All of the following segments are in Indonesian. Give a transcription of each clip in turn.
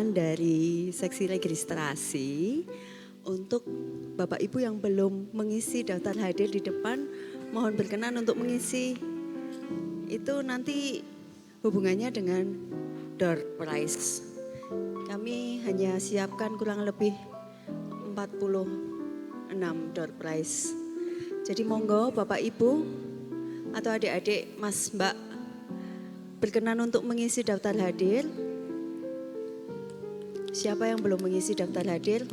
pengumuman dari seksi registrasi untuk Bapak Ibu yang belum mengisi daftar hadir di depan, mohon berkenan untuk mengisi. Itu nanti hubungannya dengan door prize. Kami hanya siapkan kurang lebih 46 door prize. Jadi monggo Bapak Ibu atau adik-adik Mas Mbak berkenan untuk mengisi daftar hadir. Siapa yang belum mengisi daftar hadir?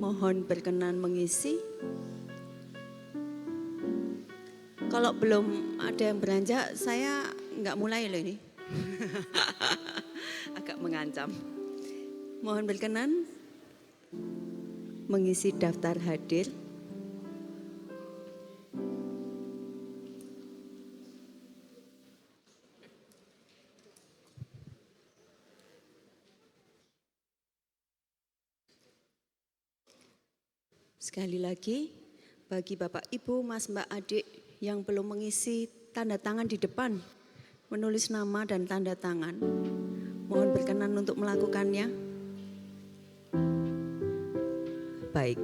Mohon berkenan mengisi. Kalau belum ada yang beranjak, saya nggak mulai loh ini. Agak mengancam. Mohon berkenan mengisi daftar hadir. Sekali lagi, bagi Bapak Ibu, Mas Mbak Adik yang belum mengisi tanda tangan di depan, menulis nama dan tanda tangan, mohon berkenan untuk melakukannya. Baik.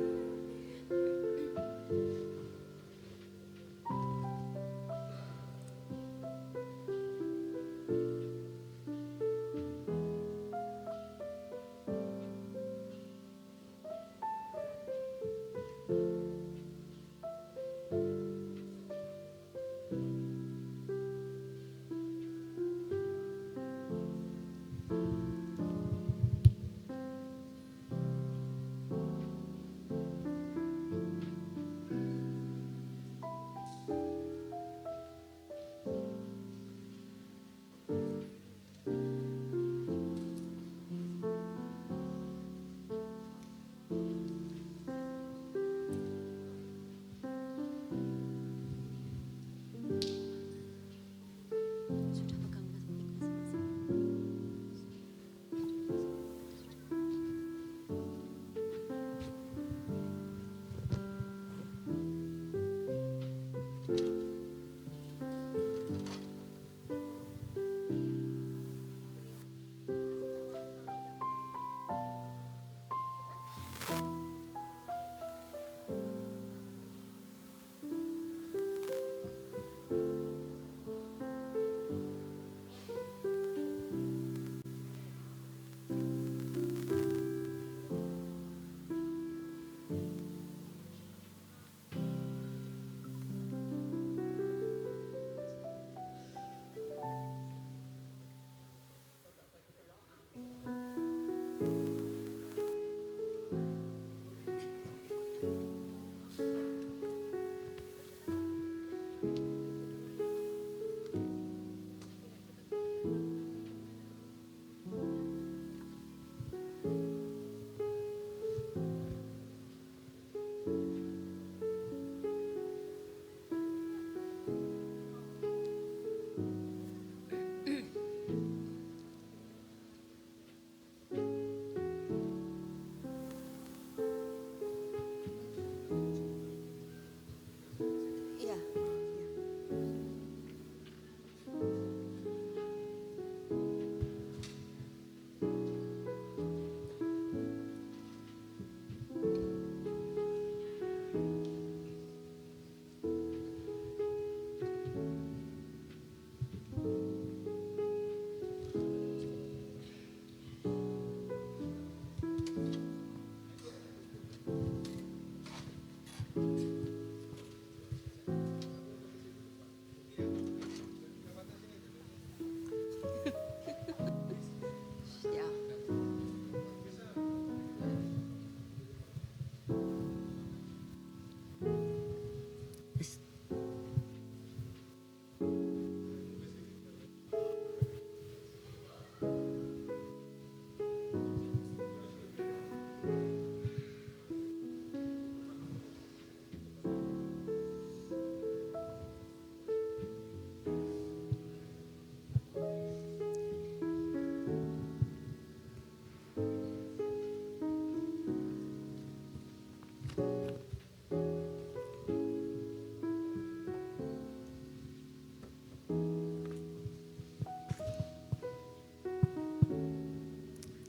Iya.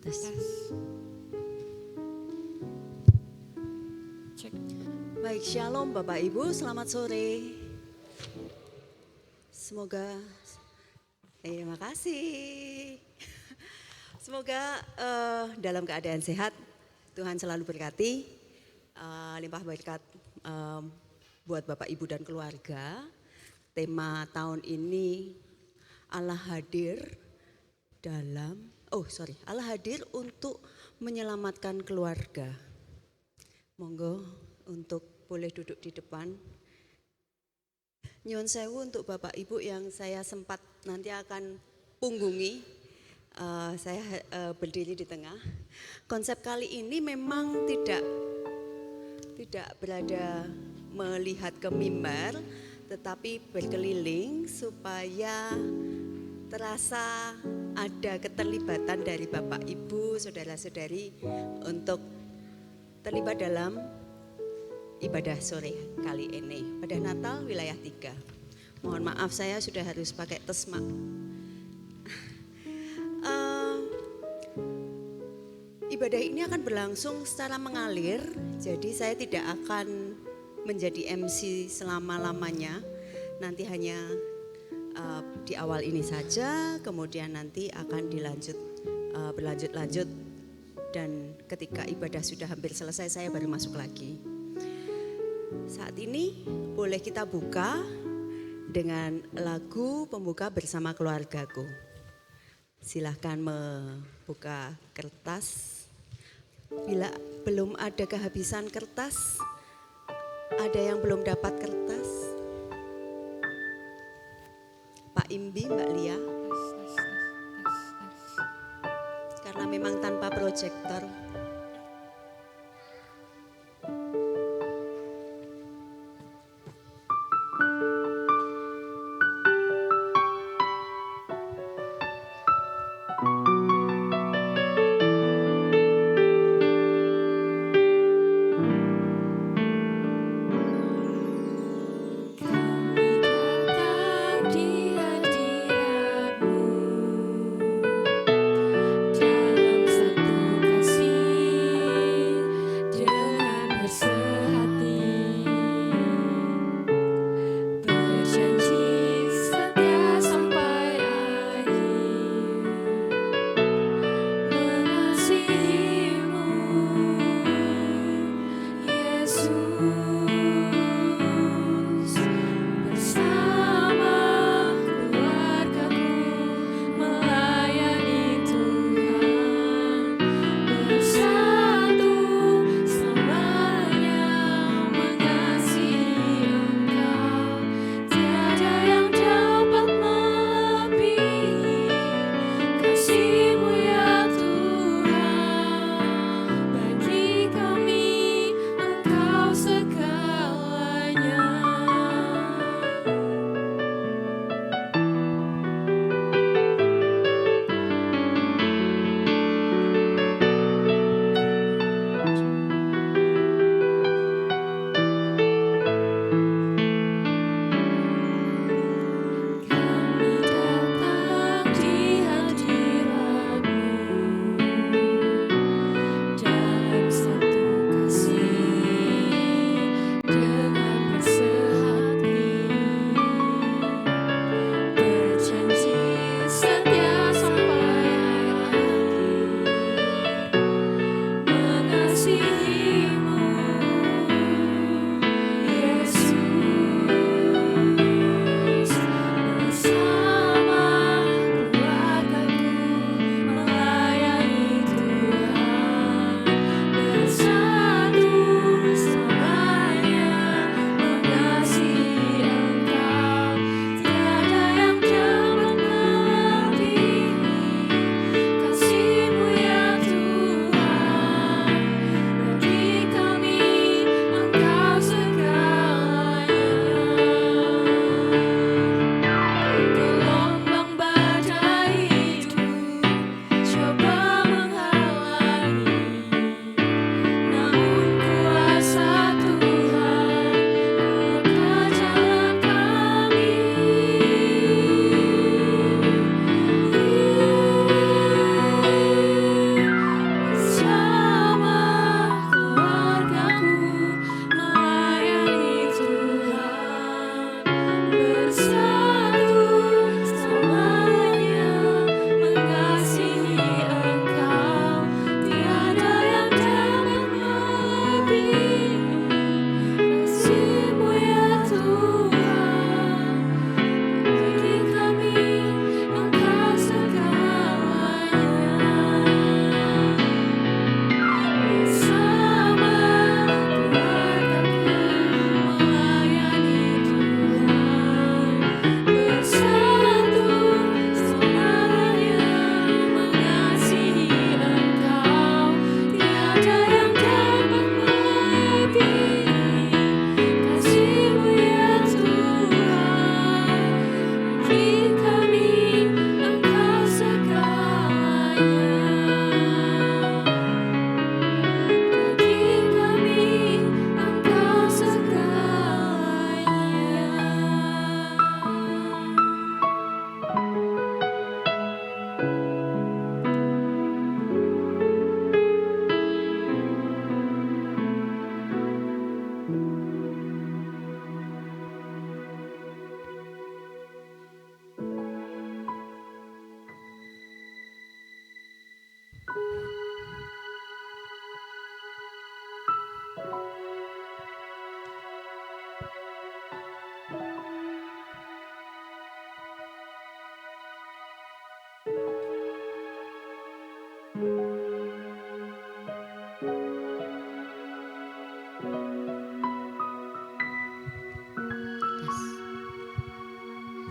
Tes. Cek. Baik, shalom Bapak Ibu, selamat sore. Semoga, terima kasih. Semoga dalam keadaan sehat, Tuhan selalu berkati, limpah berkat buat Bapak Ibu dan keluarga. Tema tahun ini Allah hadir Allah hadir untuk menyelamatkan keluarga. Monggo untuk boleh duduk di depan. Nyuwun sewu untuk Bapak Ibu yang saya sempat nanti akan punggungi. Saya berdiri di tengah. Konsep kali ini memang tidak berada melihat ke mimbar, tetapi berkeliling supaya terasa ada keterlibatan dari Bapak Ibu, saudara-saudari untuk terlibat dalam ibadah sore kali ini. Pada Natal wilayah 3. Mohon maaf saya sudah harus pakai tesma. Ibadah ini akan berlangsung secara mengalir, jadi saya tidak akan menjadi MC selama-lamanya. Nanti hanya di awal ini saja, kemudian nanti akan berlanjut-lanjut, dan ketika ibadah sudah hampir selesai saya baru masuk lagi. Saat ini boleh kita buka dengan lagu pembuka Bersama Keluargaku. Silahkan membuka kertas. Bila belum ada kehabisan kertas, ada yang belum dapat kertas? Pak Imbi, Mbak Lia. Karena memang tanpa proyektor. Dalam satu kasih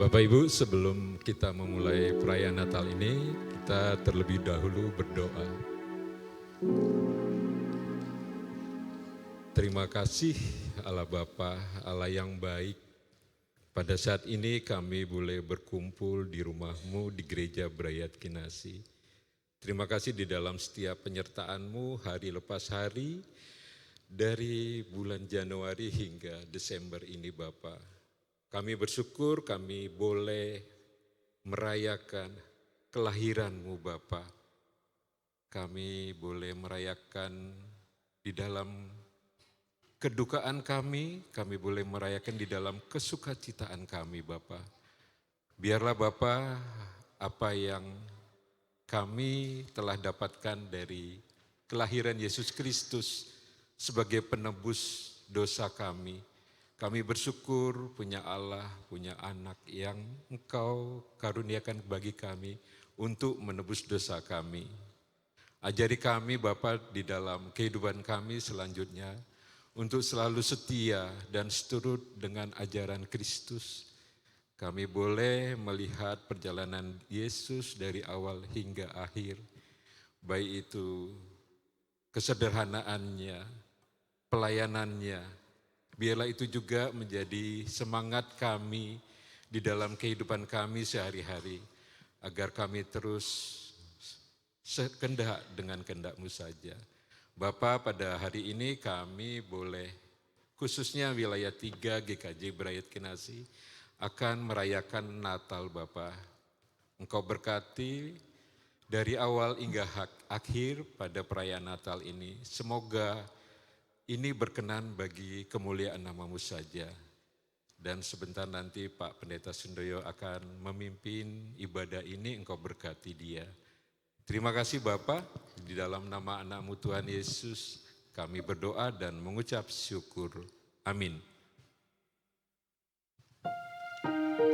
Bapak Ibu, sebelum kita memulai perayaan Natal ini, kita terlebih dahulu berdoa. Terima kasih Allah Bapa, Allah yang baik. Pada saat ini kami boleh berkumpul di rumah-Mu di Gereja Brayat Kinasi. Terima kasih di dalam setiap penyertaan-Mu hari lepas hari, dari bulan Januari hingga Desember ini Bapak. Kami bersyukur kami boleh merayakan kelahiran-Mu Bapa. Kami boleh merayakan di dalam kedukaan kami boleh merayakan di dalam kesukacitaan kami Bapa. Biarlah Bapa, apa yang kami telah dapatkan dari kelahiran Yesus Kristus sebagai penebus dosa kami. Kami bersyukur punya Allah, punya anak yang Engkau karuniakan bagi kami untuk menebus dosa kami. Ajari kami Bapa di dalam kehidupan kami selanjutnya untuk selalu setia dan seturut dengan ajaran Kristus. Kami boleh melihat perjalanan Yesus dari awal hingga akhir, baik itu kesederhanaannya, pelayanannya. Biarlah itu juga menjadi semangat kami di dalam kehidupan kami sehari-hari, agar kami terus sekehendak dengan kehendak-Mu saja. Bapa, pada hari ini kami boleh, khususnya wilayah 3 GKJ Brayat Kinasi, akan merayakan Natal Bapa. Engkau berkati dari awal hingga akhir pada perayaan Natal ini. Semoga ini berkenan bagi kemuliaan nama-Mu saja. Dan sebentar nanti Pak Pendeta Sundoyo akan memimpin ibadah ini, Engkau berkati dia. Terima kasih Bapak, di dalam nama anak-Mu Tuhan Yesus kami berdoa dan mengucap syukur. Amin. Hidup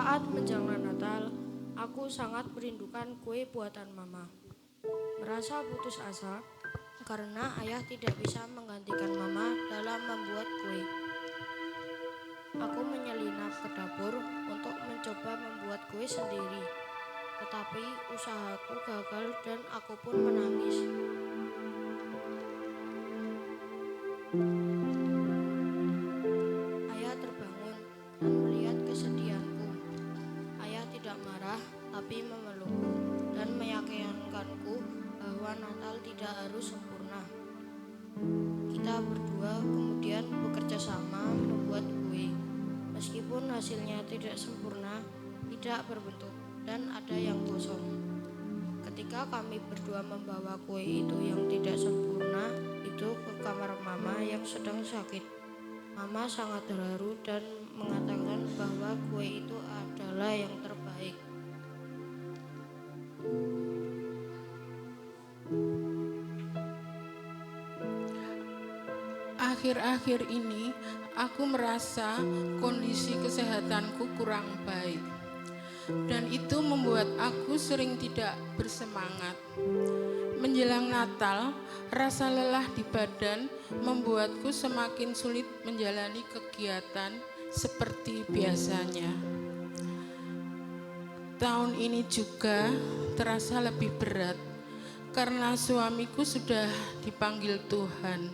Saat menjelang Natal, aku sangat merindukan kue buatan Mama. Merasa putus asa karena ayah tidak bisa menggantikan Mama dalam membuat kue. Aku menyelinap ke dapur untuk mencoba membuat kue sendiri. Tetapi usahaku gagal dan aku pun menangis. Ayah terbangun dan melihat kesedihanku. Ayah tidak marah, tapi memelukku dan meyakinkanku bahwa Natal tidak harus sempurna. Kita berdua kemudian bekerja sama membuat kue. Meskipun hasilnya tidak sempurna, tidak berbentuk, dan ada yang kosong. Ketika kami berdua membawa kue itu yang tidak sempurna itu ke kamar Mama yang sedang sakit, Mama sangat terharu dan mengatakan bahwa kue itu adalah yang terbaik. Akhir-akhir ini aku merasa kondisi kesehatanku kurang baik. Dan itu membuat aku sering tidak bersemangat. Menjelang Natal, rasa lelah di badan membuatku semakin sulit menjalani kegiatan seperti biasanya. Tahun ini juga terasa lebih berat karena suamiku sudah dipanggil Tuhan.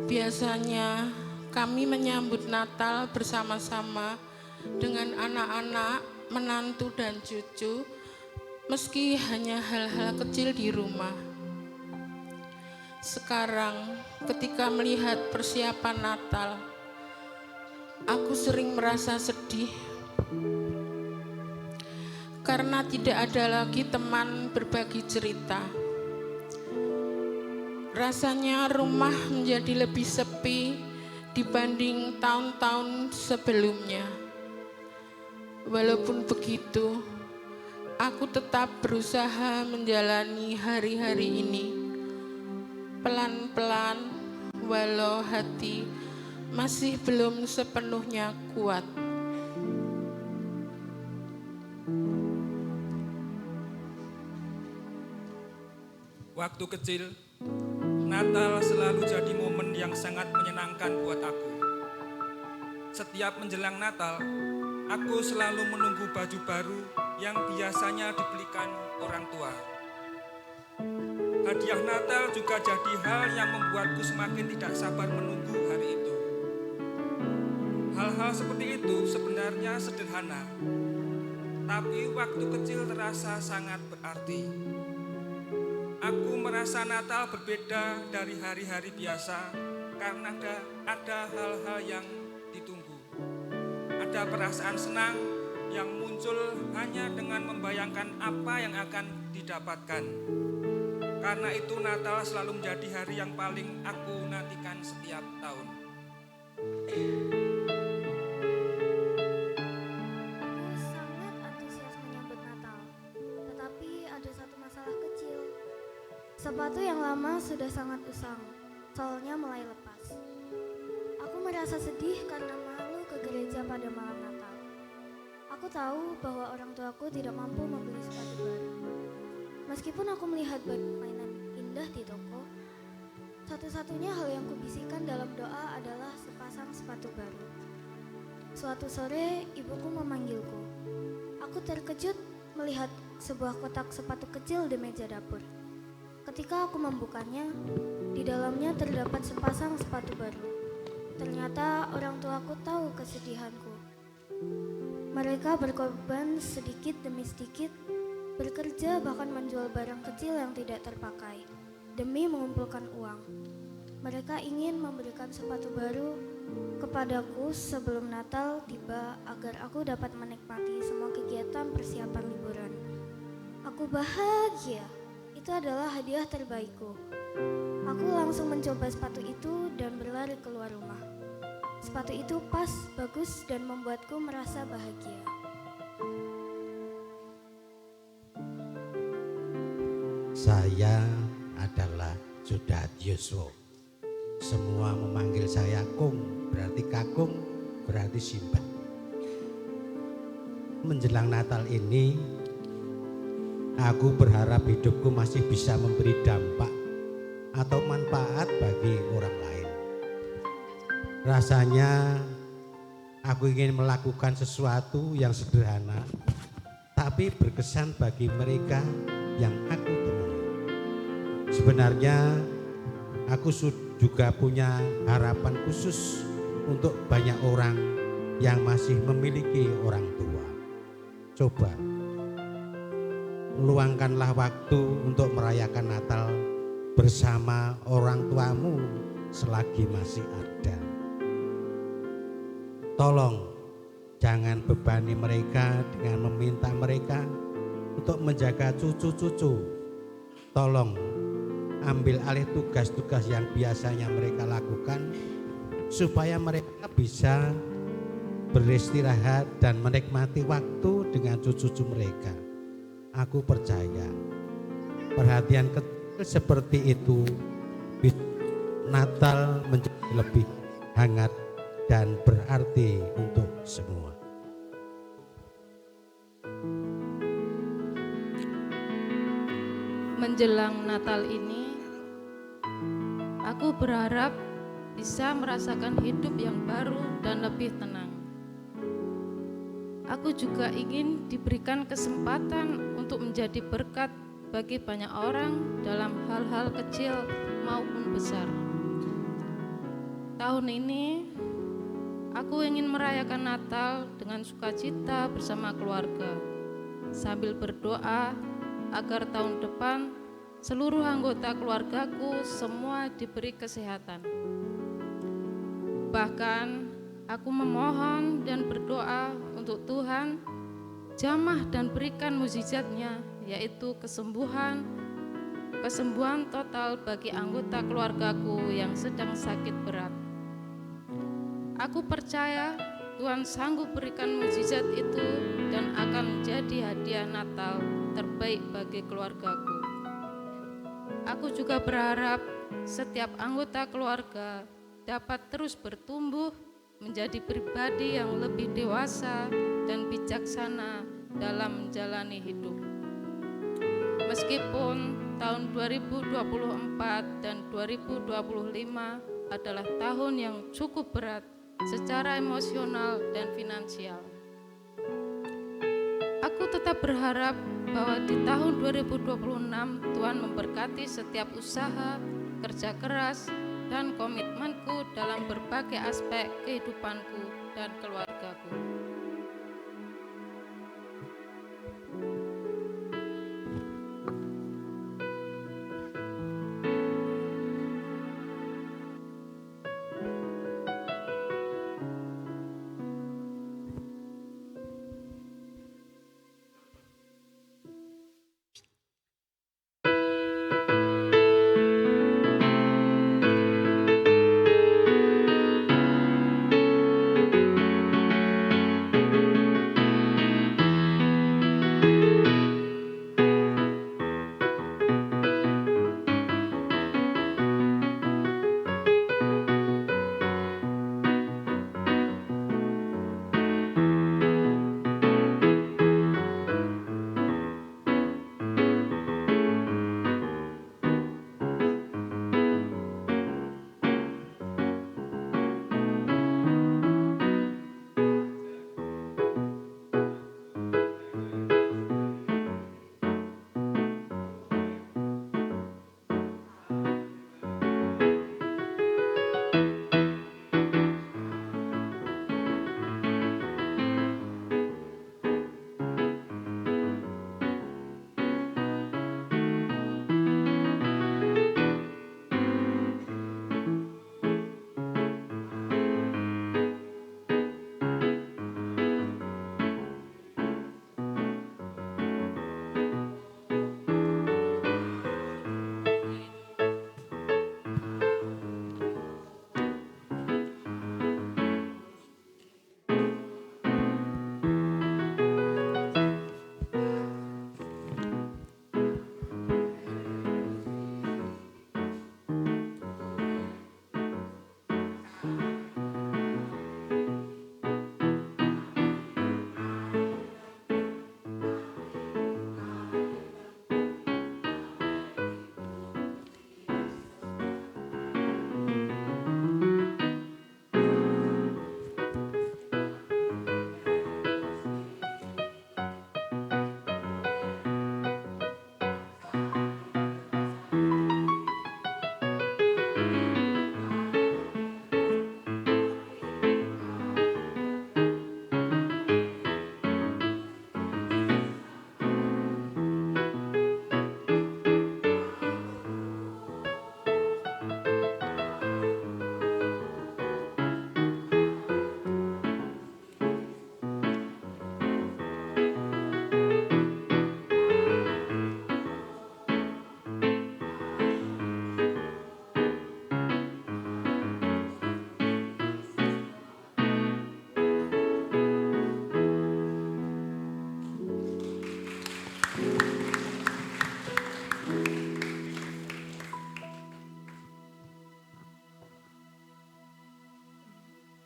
Biasanya kami menyambut Natal bersama-sama dengan anak-anak, menantu dan cucu, meski hanya hal-hal kecil di rumah. Sekarang ketika melihat persiapan Natal, aku sering merasa sedih karena tidak ada lagi teman berbagi cerita. Rasanya rumah menjadi lebih sepi dibanding tahun-tahun sebelumnya. Walaupun begitu, aku tetap berusaha menjalani hari-hari ini pelan-pelan, walau hati masih belum sepenuhnya kuat. Waktu kecil, Natal selalu jadi momen yang sangat menyenangkan buat aku. Setiap menjelang Natal, aku selalu menunggu baju baru yang biasanya dibelikan orang tua. Hadiah Natal juga jadi hal yang membuatku semakin tidak sabar menunggu hari itu. Hal-hal seperti itu sebenarnya sederhana, tapi waktu kecil terasa sangat berarti. Aku merasa Natal berbeda dari hari-hari biasa karena ada hal-hal yang ditunggu. Ada perasaan senang yang muncul hanya dengan membayangkan apa yang akan didapatkan. Karena itu Natal selalu menjadi hari yang paling aku nantikan setiap tahun. Aku sangat antusias menyambut Natal, tetapi ada satu masalah kecil. Sepatu yang lama sudah sangat usang, solnya mulai lepas. Aku merasa sedih karena malu ke gereja pada malam Natal. Aku tahu bahwa orang tuaku tidak mampu membeli sepatu baru. Meskipun aku melihat banyak mainan indah di toko, satu-satunya hal yang kubisikkan dalam doa adalah sepasang sepatu baru. Suatu sore, ibuku memanggilku. Aku terkejut melihat sebuah kotak sepatu kecil di meja dapur. Ketika aku membukanya, di dalamnya terdapat sepasang sepatu baru. Ternyata orang tuaku tahu kesedihanku. Mereka berkorban sedikit demi sedikit, bekerja bahkan menjual barang kecil yang tidak terpakai demi mengumpulkan uang. Mereka ingin memberikan sepatu baru kepadaku sebelum Natal tiba agar aku dapat menikmati semua kegiatan persiapan liburan. Aku bahagia. Itu adalah hadiah terbaikku. Aku langsung mencoba sepatu itu dan berlari keluar rumah. Sepatu itu pas, bagus, dan membuatku merasa bahagia. Saya adalah Jodatiuswo. Semua memanggil saya Kung, berarti kakung, berarti Simba. Menjelang Natal ini, aku berharap hidupku masih bisa memberi dampak atau manfaat bagi orang lain. Rasanya aku ingin melakukan sesuatu yang sederhana, tapi berkesan bagi mereka yang aku temui. Sebenarnya aku juga punya harapan khusus untuk banyak orang yang masih memiliki orang tua. Coba luangkanlah waktu untuk merayakan Natal bersama orang tuamu selagi masih ada. Tolong jangan bebani mereka dengan meminta mereka untuk menjaga cucu-cucu. Tolong ambil alih tugas-tugas yang biasanya mereka lakukan supaya mereka bisa beristirahat dan menikmati waktu dengan cucu-cucu mereka. Aku percaya perhatian kecil seperti itu Natal menjadi lebih hangat dan berarti untuk semua. Menjelang Natal ini, aku berharap bisa merasakan hidup yang baru dan lebih tenang. Aku juga ingin diberikan kesempatan untuk menjadi berkat bagi banyak orang dalam hal-hal kecil maupun besar. Tahun ini, aku ingin merayakan Natal dengan sukacita bersama keluarga, sambil berdoa agar tahun depan seluruh anggota keluargaku semua diberi kesehatan. Bahkan aku memohon dan berdoa untuk Tuhan jamah dan berikan mukjizat-Nya, yaitu kesembuhan total bagi anggota keluargaku yang sedang sakit berat. Aku percaya Tuhan sanggup berikan mukjizat itu dan akan menjadi hadiah Natal terbaik bagi keluargaku. Aku juga berharap setiap anggota keluarga dapat terus bertumbuh menjadi pribadi yang lebih dewasa dan bijaksana dalam menjalani hidup. Meskipun tahun 2024 dan 2025 adalah tahun yang cukup berat secara emosional dan finansial, aku tetap berharap bahwa di tahun 2026 Tuhan memberkati setiap usaha, kerja keras, dan komitmenku dalam berbagai aspek kehidupanku dan keluargaku.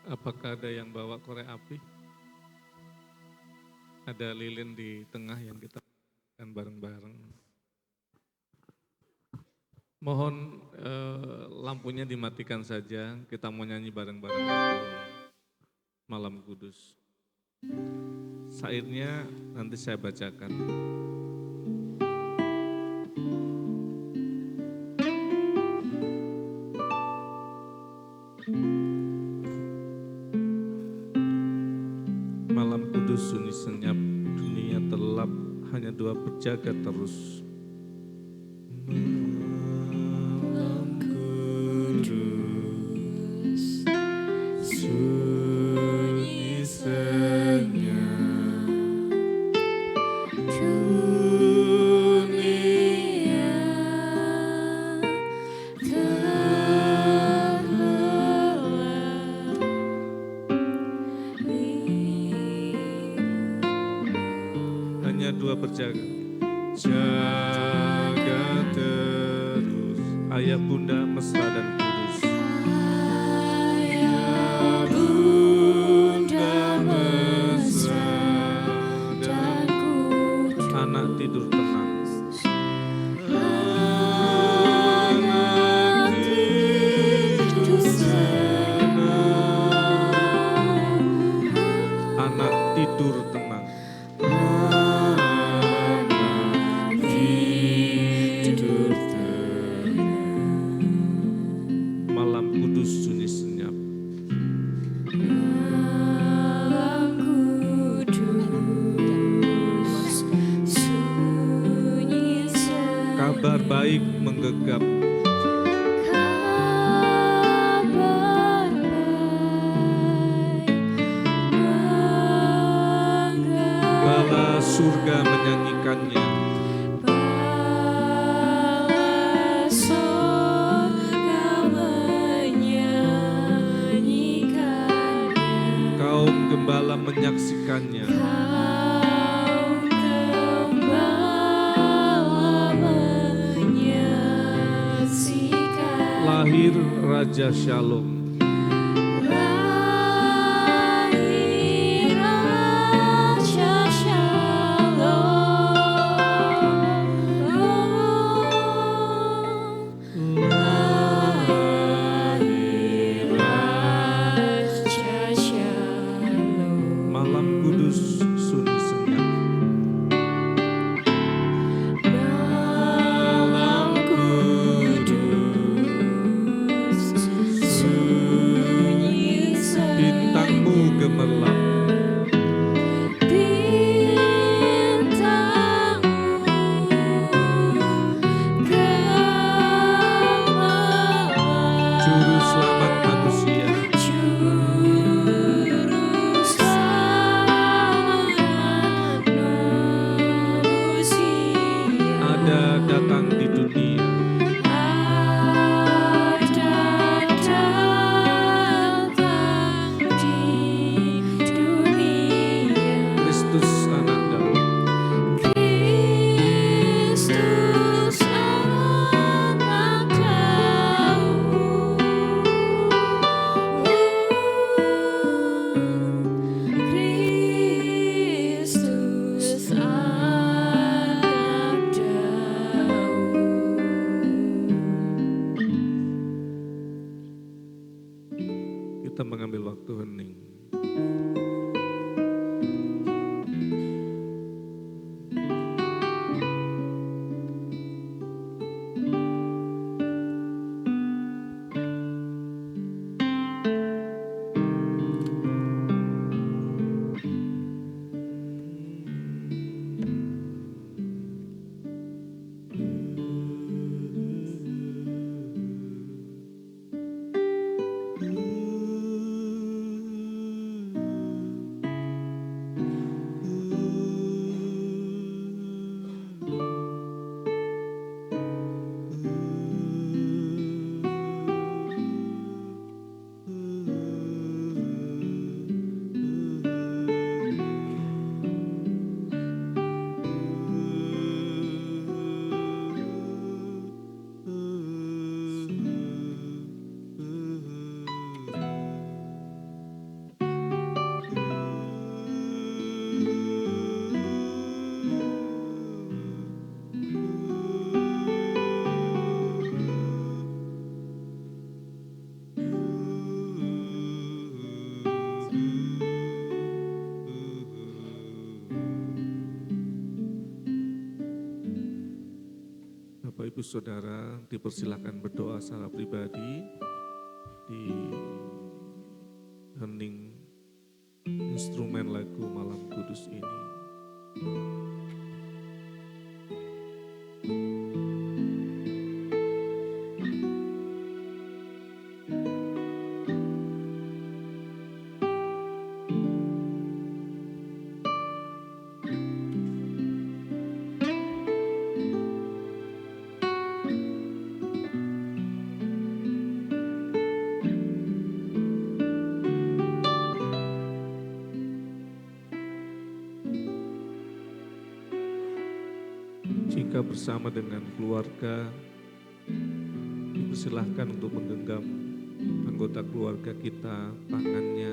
Apakah ada yang bawa korek api? Ada lilin di tengah yang kita lakukan bareng-bareng. Mohon lampunya dimatikan saja, kita mau nyanyi bareng-bareng Malam Kudus. Syairnya nanti saya bacakan. Malam kudus sunyi senyap, dunia terlap, hanya dua berjaga terus. Malam kudus sunyi senyap, dunia terlelap. Hanya dua berjaga, jaga terus. Ayah bunda mesra dan kudus. Ayah bunda mesra dan kudus. Anak tidur tenang. Anak tidur tenang. Anak tidur tenang. Malam kudus sunyi senyap. kabar baik menggegap. Kabar baik menggegap. Bala surga menyanyikannya. Bala surga menyanyikannya. Kaum gembala menyaksikannya. Kaum gembala menyaksikan. Lahir Raja Shalom. Lahir Raja Shalom. Lahir Raja Shalom. Malam kudus sunyi senyap. Malam kudus sunyi senyap. Bintangmu gemerlap. Juru selamat manusia. Ada datang di dunia. Kristus anak Daud. Kristus anak Daud. Kristus anak Daud. Kita mengambil waktu hening. Bapak Ibu Saudara dipersilakan berdoa secara pribadi di hening instrumen lagu Malam Kudus ini. Jika bersama dengan keluarga, dipersilahkan untuk menggenggam anggota keluarga kita, tangannya,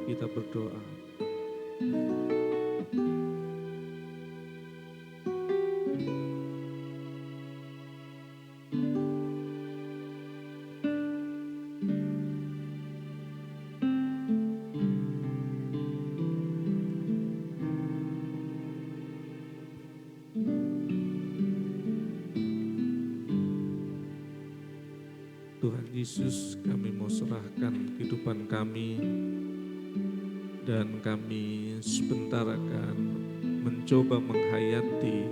kita berdoa. Tuhan Yesus, kami mau serahkan kehidupan kami dan kami sebentar akan mencoba menghayati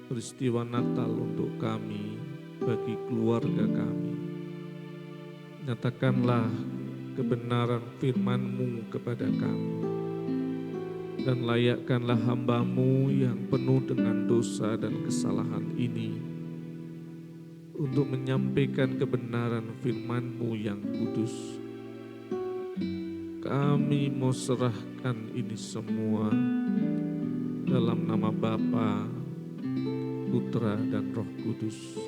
peristiwa Natal untuk kami, bagi keluarga kami. Nyatakanlah kebenaran firman-Mu kepada kami, dan layakkanlah hamba-Mu yang penuh dengan dosa dan kesalahan ini untuk menyampaikan kebenaran firman-Mu yang kudus. Kami mau serahkan ini semua dalam nama Bapa, Putra, dan Roh Kudus.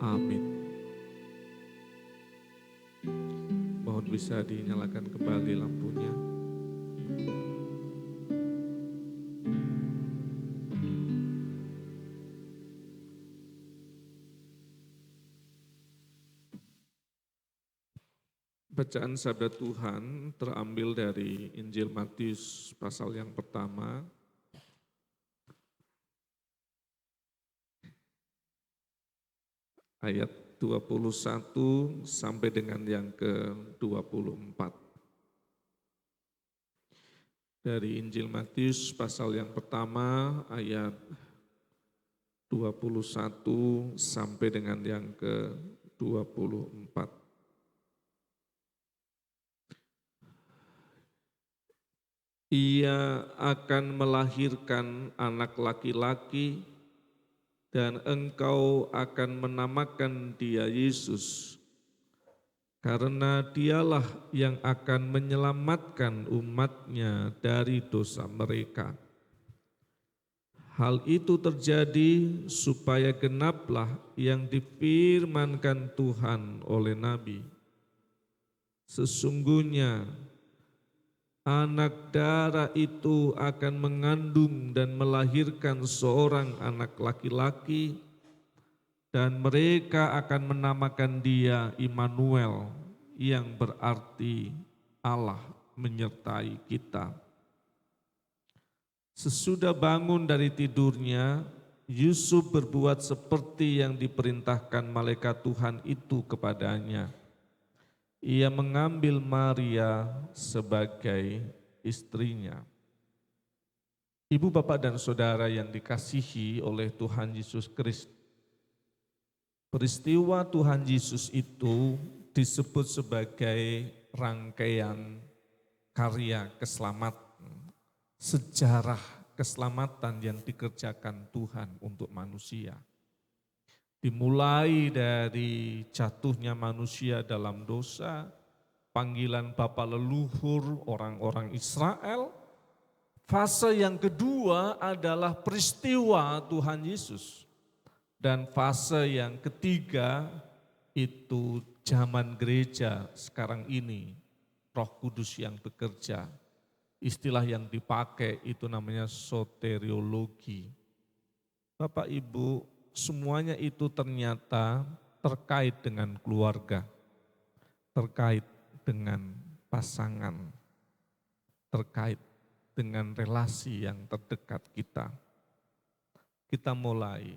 Amin. Mohon bisa dinyalakan kembali lampunya. Bacaan sabda Tuhan terambil dari Injil Matius pasal yang pertama, ayat 21 sampai dengan yang ke-24. Dari Injil Matius pasal yang pertama ayat 21 sampai dengan yang ke-24. Ia akan melahirkan anak laki-laki, dan engkau akan menamakan dia Yesus, karena dialah yang akan menyelamatkan umatnya dari dosa mereka. Hal itu terjadi supaya genaplah yang difirmankan Tuhan oleh Nabi. Sesungguhnya anak darah itu akan mengandung dan melahirkan seorang anak laki-laki, dan mereka akan menamakan dia Immanuel, yang berarti Allah menyertai kita. Sesudah bangun dari tidurnya, Yusuf berbuat seperti yang diperintahkan malaikat Tuhan itu kepadanya. Ia mengambil Maria sebagai istrinya. Ibu, bapak, dan saudara yang dikasihi oleh Tuhan Yesus Kristus, peristiwa Tuhan Yesus itu disebut sebagai rangkaian karya keselamatan, sejarah keselamatan yang dikerjakan Tuhan untuk manusia. Dimulai dari jatuhnya manusia dalam dosa, panggilan bapa leluhur orang-orang Israel. Fase yang kedua adalah peristiwa Tuhan Yesus. Dan fase yang ketiga itu zaman gereja sekarang ini, Roh Kudus yang bekerja. Istilah yang dipakai itu namanya soteriologi. Bapak Ibu, semuanya itu ternyata terkait dengan keluarga, terkait dengan pasangan, terkait dengan relasi yang terdekat kita. Kita mulai.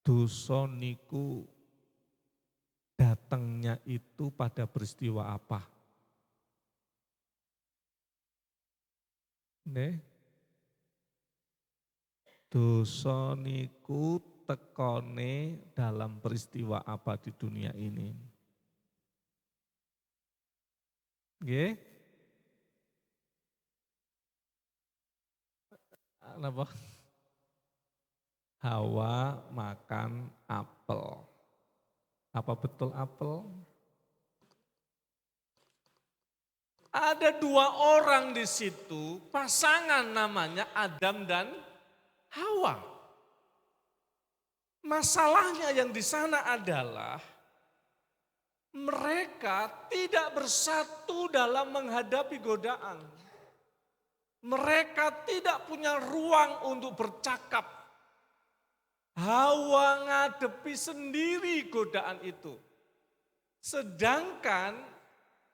Dosa niku datangnya itu pada peristiwa apa? Dosa niku tekone dalam peristiwa apa di dunia ini? Nggih? Napa? Hawa makan apel. Apa betul apel? Ada dua orang di situ, pasangan namanya Adam dan Hawa. Masalahnya yang di sana adalah mereka tidak bersatu dalam menghadapi godaan. Mereka tidak punya ruang untuk bercakap. Hawa ngadepi sendiri godaan itu. Sedangkan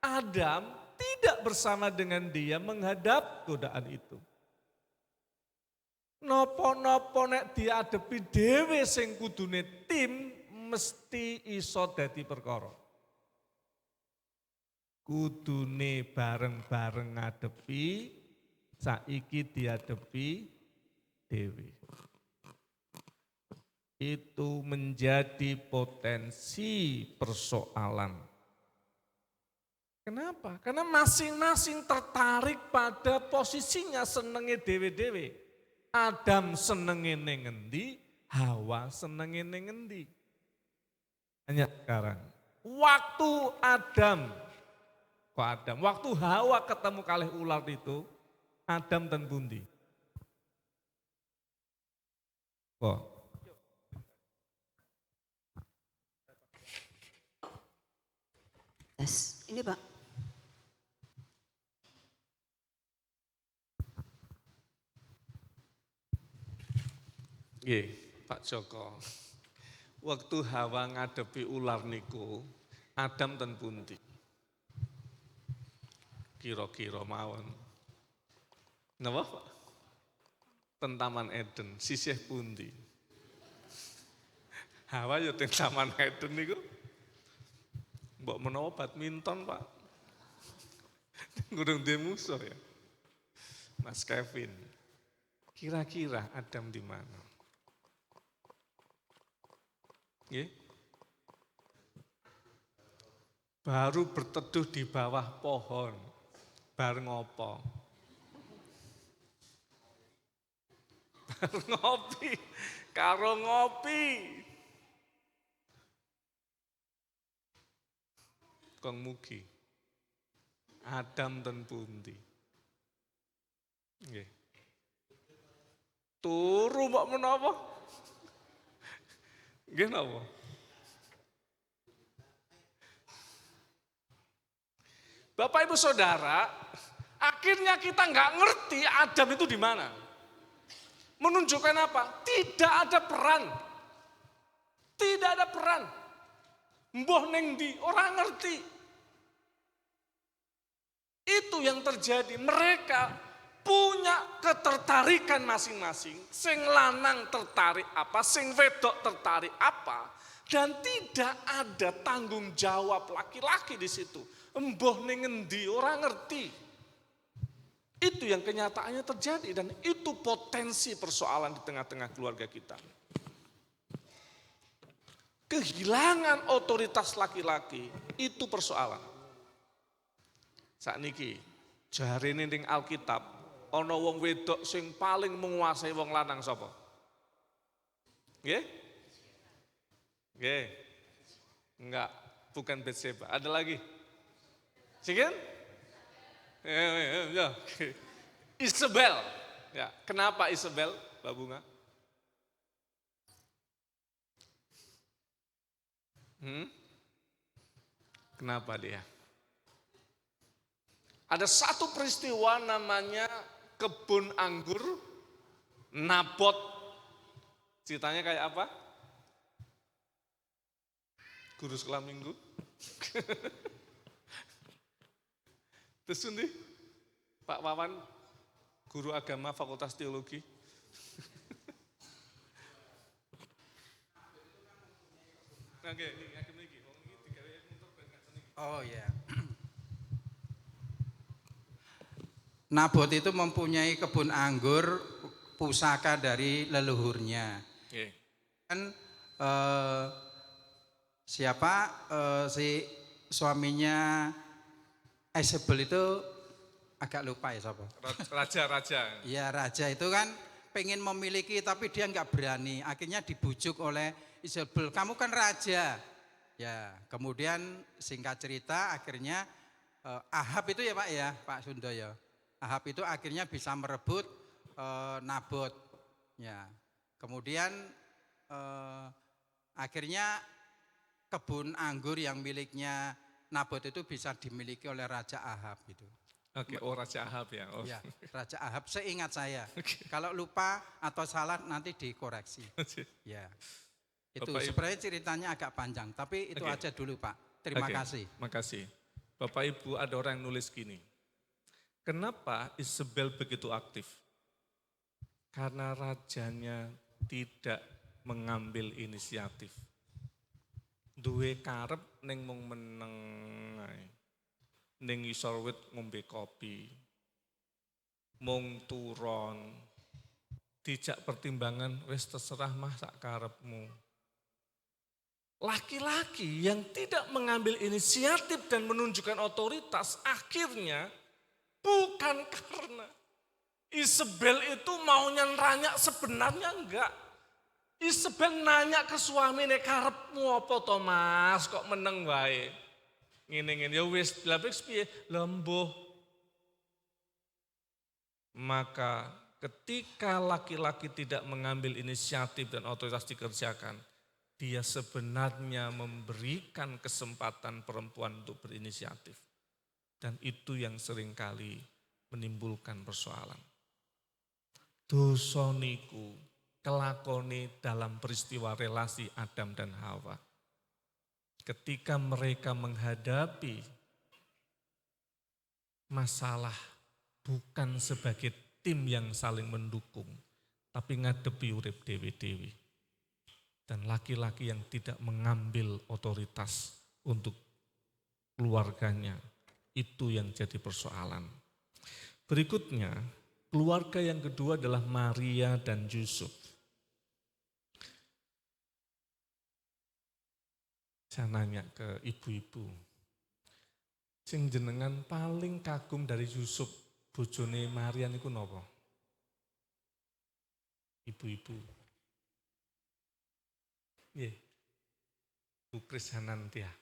Adam tidak bersama dengan dia menghadap godaan itu. Nopo-nopo nek diadepi dhewe sing kudune tim mesti iso dadi perkara. Kudune bareng-bareng ngadepi, saiki dihadapi dewe. Itu menjadi potensi persoalan. Kenapa? Karena masing-masing tertarik pada posisinya senenge dewe-dewe. Adam senenge ning ngendi, Hawa senenge ning ngendi. Hanya sekarang, waktu waktu Hawa ketemu kalih ular itu, Adam dan pundi? Kok? Yes, ini Pak. Nggih, Pak Joko. Waktu Hawa ngadepi ular niku, Adam ten pundi? Kira-kira mawon. Napa, Pak? Ten Taman Eden, sisih pundi? Hawa ya ten Taman Eden niku. Mbok menawa badminton, Pak. Gurung duwe musuh ya. Mas Kevin. Kira-kira Adam di mana? Nggih. Baru berteduh di bawah pohon. Bareng ngopo? Bareng ngopi. Karo ngopi. Kong mugi. Adam ten pundi. Nggih. Turu mbok menapa? Nggih napa? Bapak Ibu Saudara, akhirnya kita nggak ngerti Adam itu di mana. Menunjukkan apa? Tidak ada peran. Tidak ada peran. Mbah ning ndi ora ngerti. Itu yang terjadi. Mereka punya ketertarikan masing-masing. Sing lanang tertarik apa, sing wedok tertarik apa, dan tidak ada tanggung jawab laki-laki di situ. Mbah ning endi ora ngerti. Itu yang kenyataannya terjadi dan itu potensi persoalan di tengah-tengah keluarga kita. Kehilangan otoritas laki-laki itu persoalan. Sakniki jarene ning Alkitab ana wong wedok sing paling menguasai wong lanang sapa? Nggih? Nggih. Enggak, bukan Betseba. Ada lagi? Sigen? Ya. Isabel. Ya, kenapa Isabel, Mbak Bunga? Kenapa dia? Ada satu peristiwa namanya kebun anggur Nabot. Ceritanya kayak apa? Guru sekolah minggu. Terus nih, Pak Wawan, guru agama Fakultas Teologi. Oke, oh ya. Nabot itu mempunyai kebun anggur pusaka dari leluhurnya. Kan si suaminya Isabel itu agak lupa ya siapa? Raja. Ya raja itu kan pengen memiliki tapi dia nggak berani. Akhirnya dibujuk oleh Isabel, kamu kan raja. Ya kemudian singkat cerita akhirnya Ahab itu ya Pak ya, Pak Sundoyo. Ahab itu akhirnya bisa merebut Nabot. Ya kemudian akhirnya kebun anggur yang miliknya Nabot itu bisa dimiliki oleh Raja Ahab itu. Oke, oh Raja Ahab ya. Oh. Ya, Raja Ahab seingat saya. Kalau lupa atau salah nanti dikoreksi. Ya. Itu sebenarnya ceritanya agak panjang, tapi itu aja dulu Pak. Terima kasih. Makasih. Bapak Ibu ada orang yang nulis gini. Kenapa Isabel begitu aktif? Karena rajanya tidak mengambil inisiatif. Duwe karep ning mung meneng ae. Ning ngisor wit ngombe kopi. mung turon, dijak pertimbangan, wis terserah mah sak karepmu. Laki-laki yang tidak mengambil inisiatif dan menunjukkan otoritas, akhirnya bukan karena Isabel itu maunya nanya, sebenarnya enggak. Isabel nanya ke suamine, karepmu apa to Mas, kok meneng wae. Ngene-ngene ya wis, lha piye lembuh. Maka ketika laki-laki tidak mengambil inisiatif dan otoritas dikerjakan, dia sebenarnya memberikan kesempatan perempuan untuk berinisiatif. Dan itu yang seringkali menimbulkan persoalan. Dosa niku kelakoni dalam peristiwa relasi Adam dan Hawa. Ketika mereka menghadapi masalah bukan sebagai tim yang saling mendukung, tapi ngadepi urip dewi-dewi. Dan laki-laki yang tidak mengambil otoritas untuk keluarganya, itu yang jadi persoalan. Berikutnya, keluarga yang kedua adalah Maria dan Yusuf. Saya nanya ke ibu-ibu, sing jenengan paling kagum dari Yusuf, bojone Maria niku napa? Ibu-ibu. Nggih. Bu Kris Hanantia.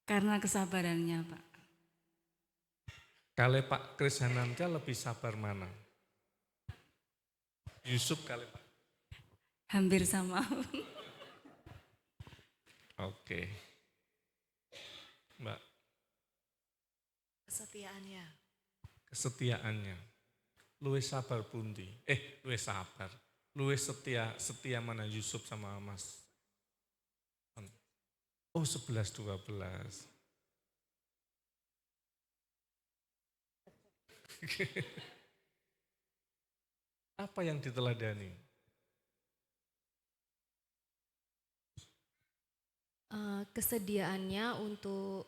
Karena kesabarannya, Pak. Kale Pak Kris Hanantia lebih sabar mana? Yusuf kali Pak. Hampir sama. Oke. Mbak. Kesetiaannya. Kesetiaannya. Luwih sabar pundi? Luwih sabar. Luwih setia mana Yusuf sama Mas? Oh 11-12. Apa yang diteladani? Kesediaannya untuk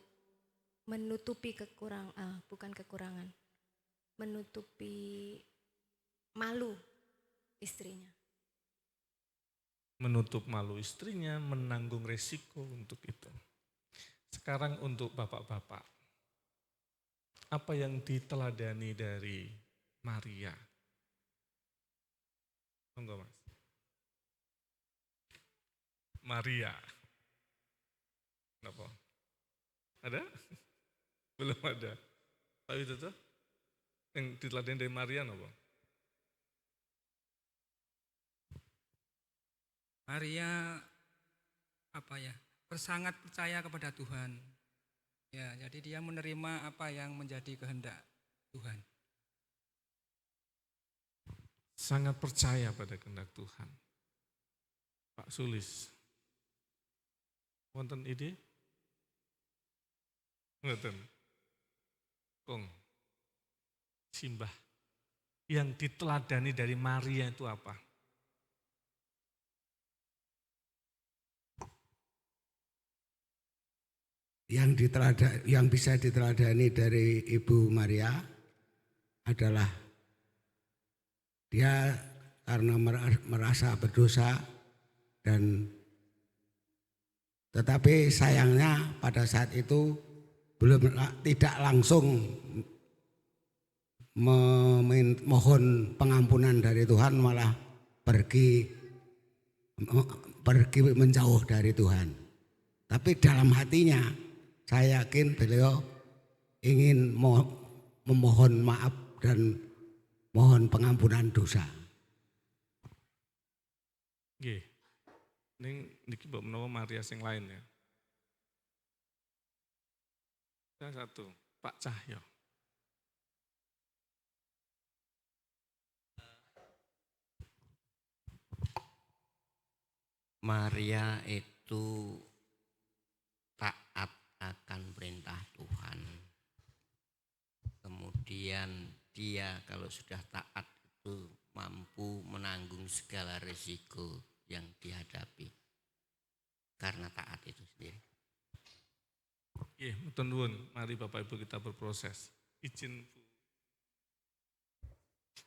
menutupi bukan kekurangan, menutupi malu istrinya. Menutup malu istrinya, menanggung resiko untuk itu. Sekarang untuk bapak-bapak, apa yang diteladani dari Maria? Monggo Mas. Maria. Kenapa? Ada? Belum ada. Tapi itu tuh yang diteladani dari Maria apa? Maria sangat percaya kepada Tuhan. Ya, jadi dia menerima apa yang menjadi kehendak Tuhan. Sangat percaya pada kehendak Tuhan. Pak Sulis. Wonten ide? Ngoten. Kong. Simbah. Yang diteladani dari Maria itu apa? Yang bisa diteladani dari Ibu Maria adalah dia karena merasa berdosa dan tetapi sayangnya pada saat itu tidak langsung mohon pengampunan dari Tuhan, malah pergi menjauh dari Tuhan. Tapi dalam hatinya saya yakin beliau ingin memohon maaf dan mohon pengampunan dosa. Nggih. Niki mbok menawa Maria sing lain ya. Satu, Pak Cahyo. Maria itu taat akan perintah Tuhan. Kemudian dia kalau sudah taat itu mampu menanggung segala risiko yang dihadapi karena taat itu sendiri. Nggih, mboten nuwun. Mari Bapak Ibu kita berproses. Izin Bu.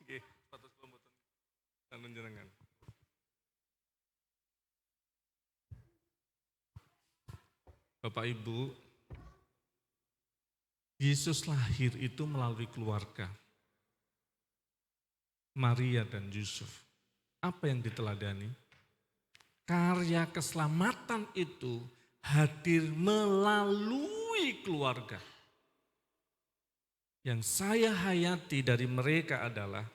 Nggih, patus kula mboten kanun jenengan. Bapak Ibu, Yesus lahir itu melalui keluarga. Maria dan Yusuf. Apa yang diteladani? Karya keselamatan itu hadir melalui keluarga. Yang saya hayati dari mereka adalah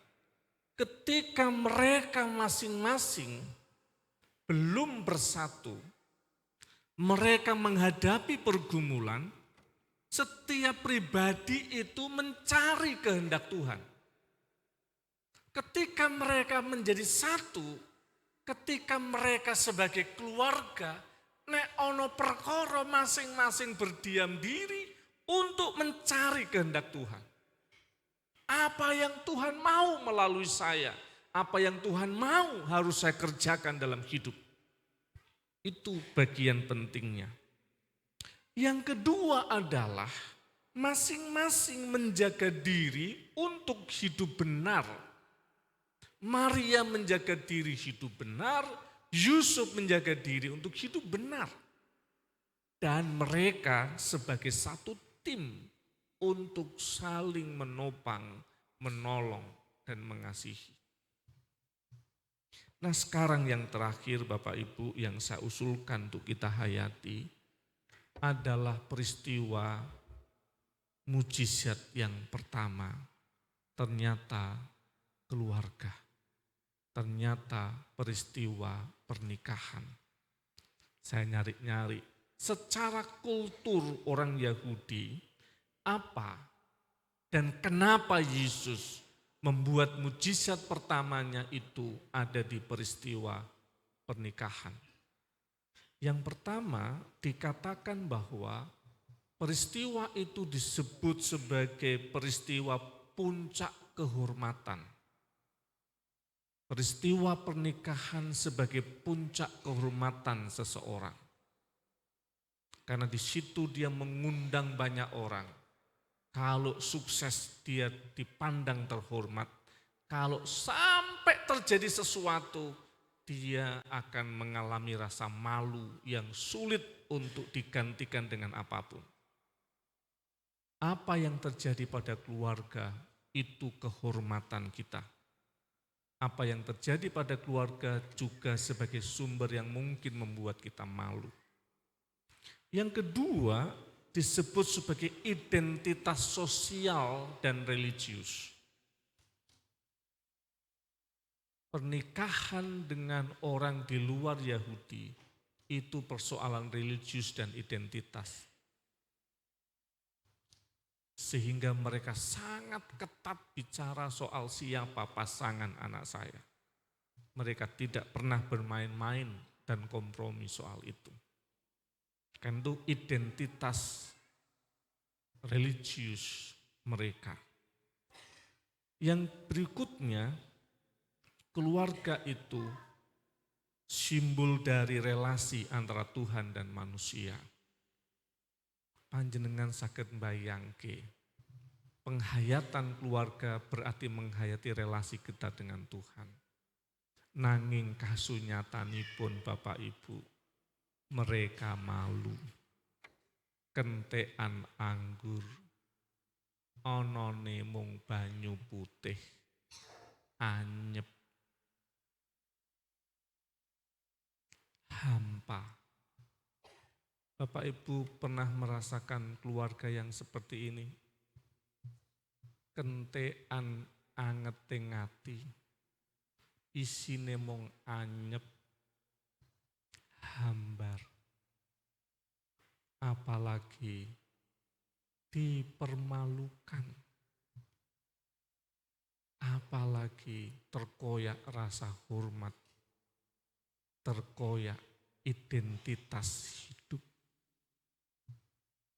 ketika mereka masing-masing belum bersatu, mereka menghadapi pergumulan, setiap pribadi itu mencari kehendak Tuhan. Ketika mereka menjadi satu, ketika mereka sebagai keluarga, nek ono perkara masing-masing berdiam diri untuk mencari kehendak Tuhan. Apa yang Tuhan mau melalui saya, apa yang Tuhan mau harus saya kerjakan dalam hidup. Itu bagian pentingnya. Yang kedua adalah masing-masing menjaga diri untuk hidup benar. Maria menjaga diri hidup benar, Yusuf menjaga diri untuk hidup benar. Dan mereka sebagai satu tim untuk saling menopang, menolong, dan mengasihi. Nah sekarang yang terakhir Bapak Ibu yang saya usulkan untuk kita hayati adalah peristiwa mujizat yang pertama. Ternyata keluarga. Ternyata peristiwa pernikahan. Saya nyari-nyari, secara kultur orang Yahudi, apa dan kenapa Yesus membuat mujizat pertamanya itu ada di peristiwa pernikahan. Yang pertama dikatakan bahwa peristiwa itu disebut sebagai peristiwa puncak kehormatan. Peristiwa pernikahan sebagai puncak kehormatan seseorang. Karena di situ dia mengundang banyak orang. Kalau sukses dia dipandang terhormat. Kalau sampai terjadi sesuatu, dia akan mengalami rasa malu yang sulit untuk digantikan dengan apapun. Apa yang terjadi pada keluarga itu kehormatan kita. Apa yang terjadi pada keluarga juga sebagai sumber yang mungkin membuat kita malu. Yang kedua disebut sebagai identitas sosial dan religius. Pernikahan dengan orang di luar Yahudi itu persoalan religius dan identitas. Sehingga mereka sangat ketat bicara soal siapa pasangan anak saya. Mereka tidak pernah bermain-main dan kompromi soal itu. Kan itu identitas religius mereka. Yang berikutnya, keluarga itu simbol dari relasi antara Tuhan dan manusia. Panjenengan saged mbayangke, penghayatan keluarga berarti menghayati relasi kita dengan Tuhan. Nanging kasunyatanipun Bapak Ibu, mereka malu. Kentekan anggur, onone mung banyu putih, anyep, hampa. Bapak Ibu pernah merasakan keluarga yang seperti ini? Kentekan angeting ati, isine mung anyep, hambar. Apalagi dipermalukan. Apalagi terkoyak rasa hormat, terkoyak identitas hidup.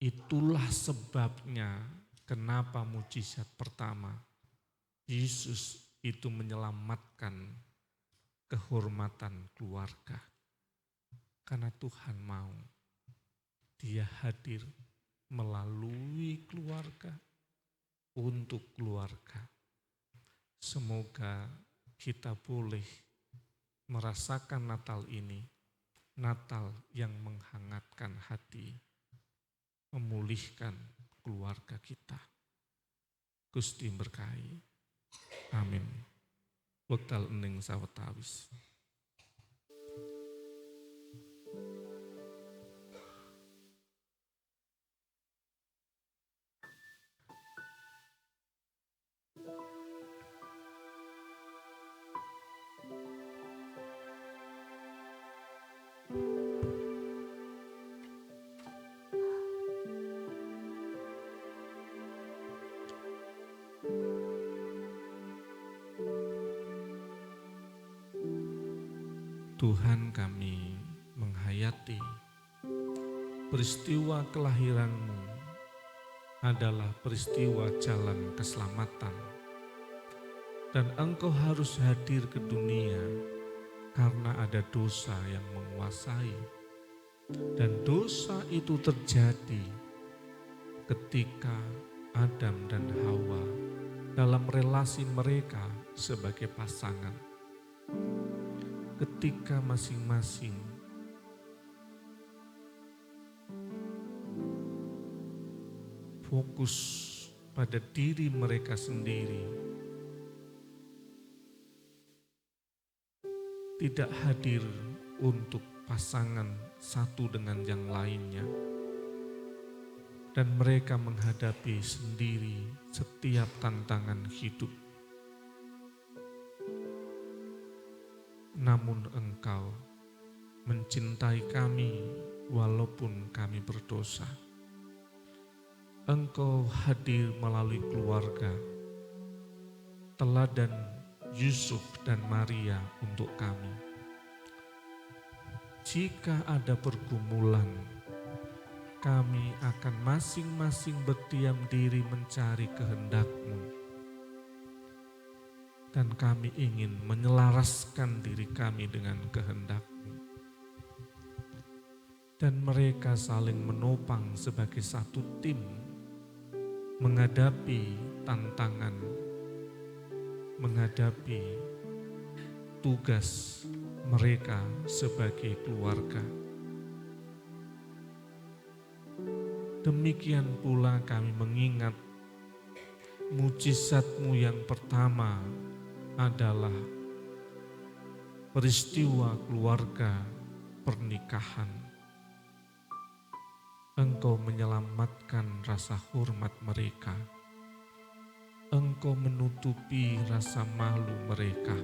Itulah sebabnya kenapa mujizat pertama Yesus itu menyelamatkan kehormatan keluarga. Karena Tuhan mau dia hadir melalui keluarga, untuk keluarga. Semoga kita boleh merasakan Natal ini, Natal yang menghangatkan hati, memulihkan keluarga kita. Gusti berkahi. Amin. Wekdal ening sawetawis. Tuhan, kami menghayati peristiwa kelahiran-Mu adalah peristiwa jalan keselamatan. Dan Engkau harus hadir ke dunia karena ada dosa yang menguasai. Dan dosa itu terjadi ketika Adam dan Hawa dalam relasi mereka sebagai pasangan. Ketika masing-masing fokus pada diri mereka sendiri, tidak hadir untuk pasangan satu dengan yang lainnya, dan mereka menghadapi sendiri setiap tantangan hidup. Namun Engkau mencintai kami walaupun kami berdosa. Engkau hadir melalui keluarga, teladan Yusuf dan Maria untuk kami. Jika ada pergumulan, kami akan masing-masing berdiam diri mencari kehendak-Mu. Dan kami ingin menyelaraskan diri kami dengan kehendak-Mu. Dan mereka saling menopang sebagai satu tim, menghadapi tantangan, menghadapi tugas mereka sebagai keluarga. Demikian pula kami mengingat mujizat-Mu yang pertama adalah peristiwa keluarga pernikahan. Engkau menyelamatkan rasa hormat mereka. Engkau menutupi rasa malu mereka.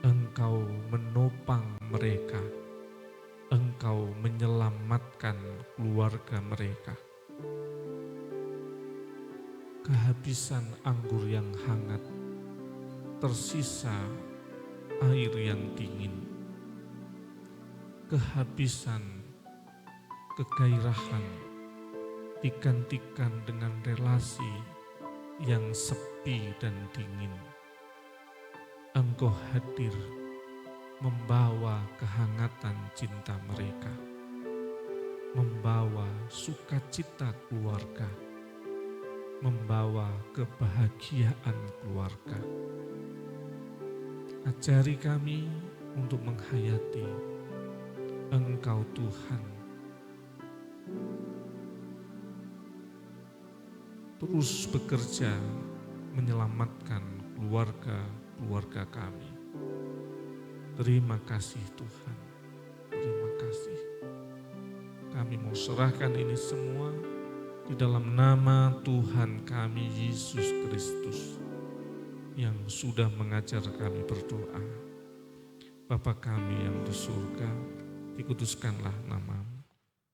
Engkau menopang mereka. Engkau menyelamatkan keluarga mereka. Kehabisan anggur yang hangat, tersisa air yang dingin. Kehabisan kegairahan digantikan dengan relasi yang sepi dan dingin. Engkau hadir membawa kehangatan cinta mereka, membawa sukacita keluarga, membawa kebahagiaan keluarga. Ajari kami untuk menghayati Engkau Tuhan. Terus bekerja menyelamatkan keluarga-keluarga kami. Terima kasih Tuhan, terima kasih. Kami mau serahkan ini semua di dalam nama Tuhan kami Yesus Kristus yang sudah mengajar kami berdoa. Bapa kami yang di surga, dikuduskanlah nama-Mu,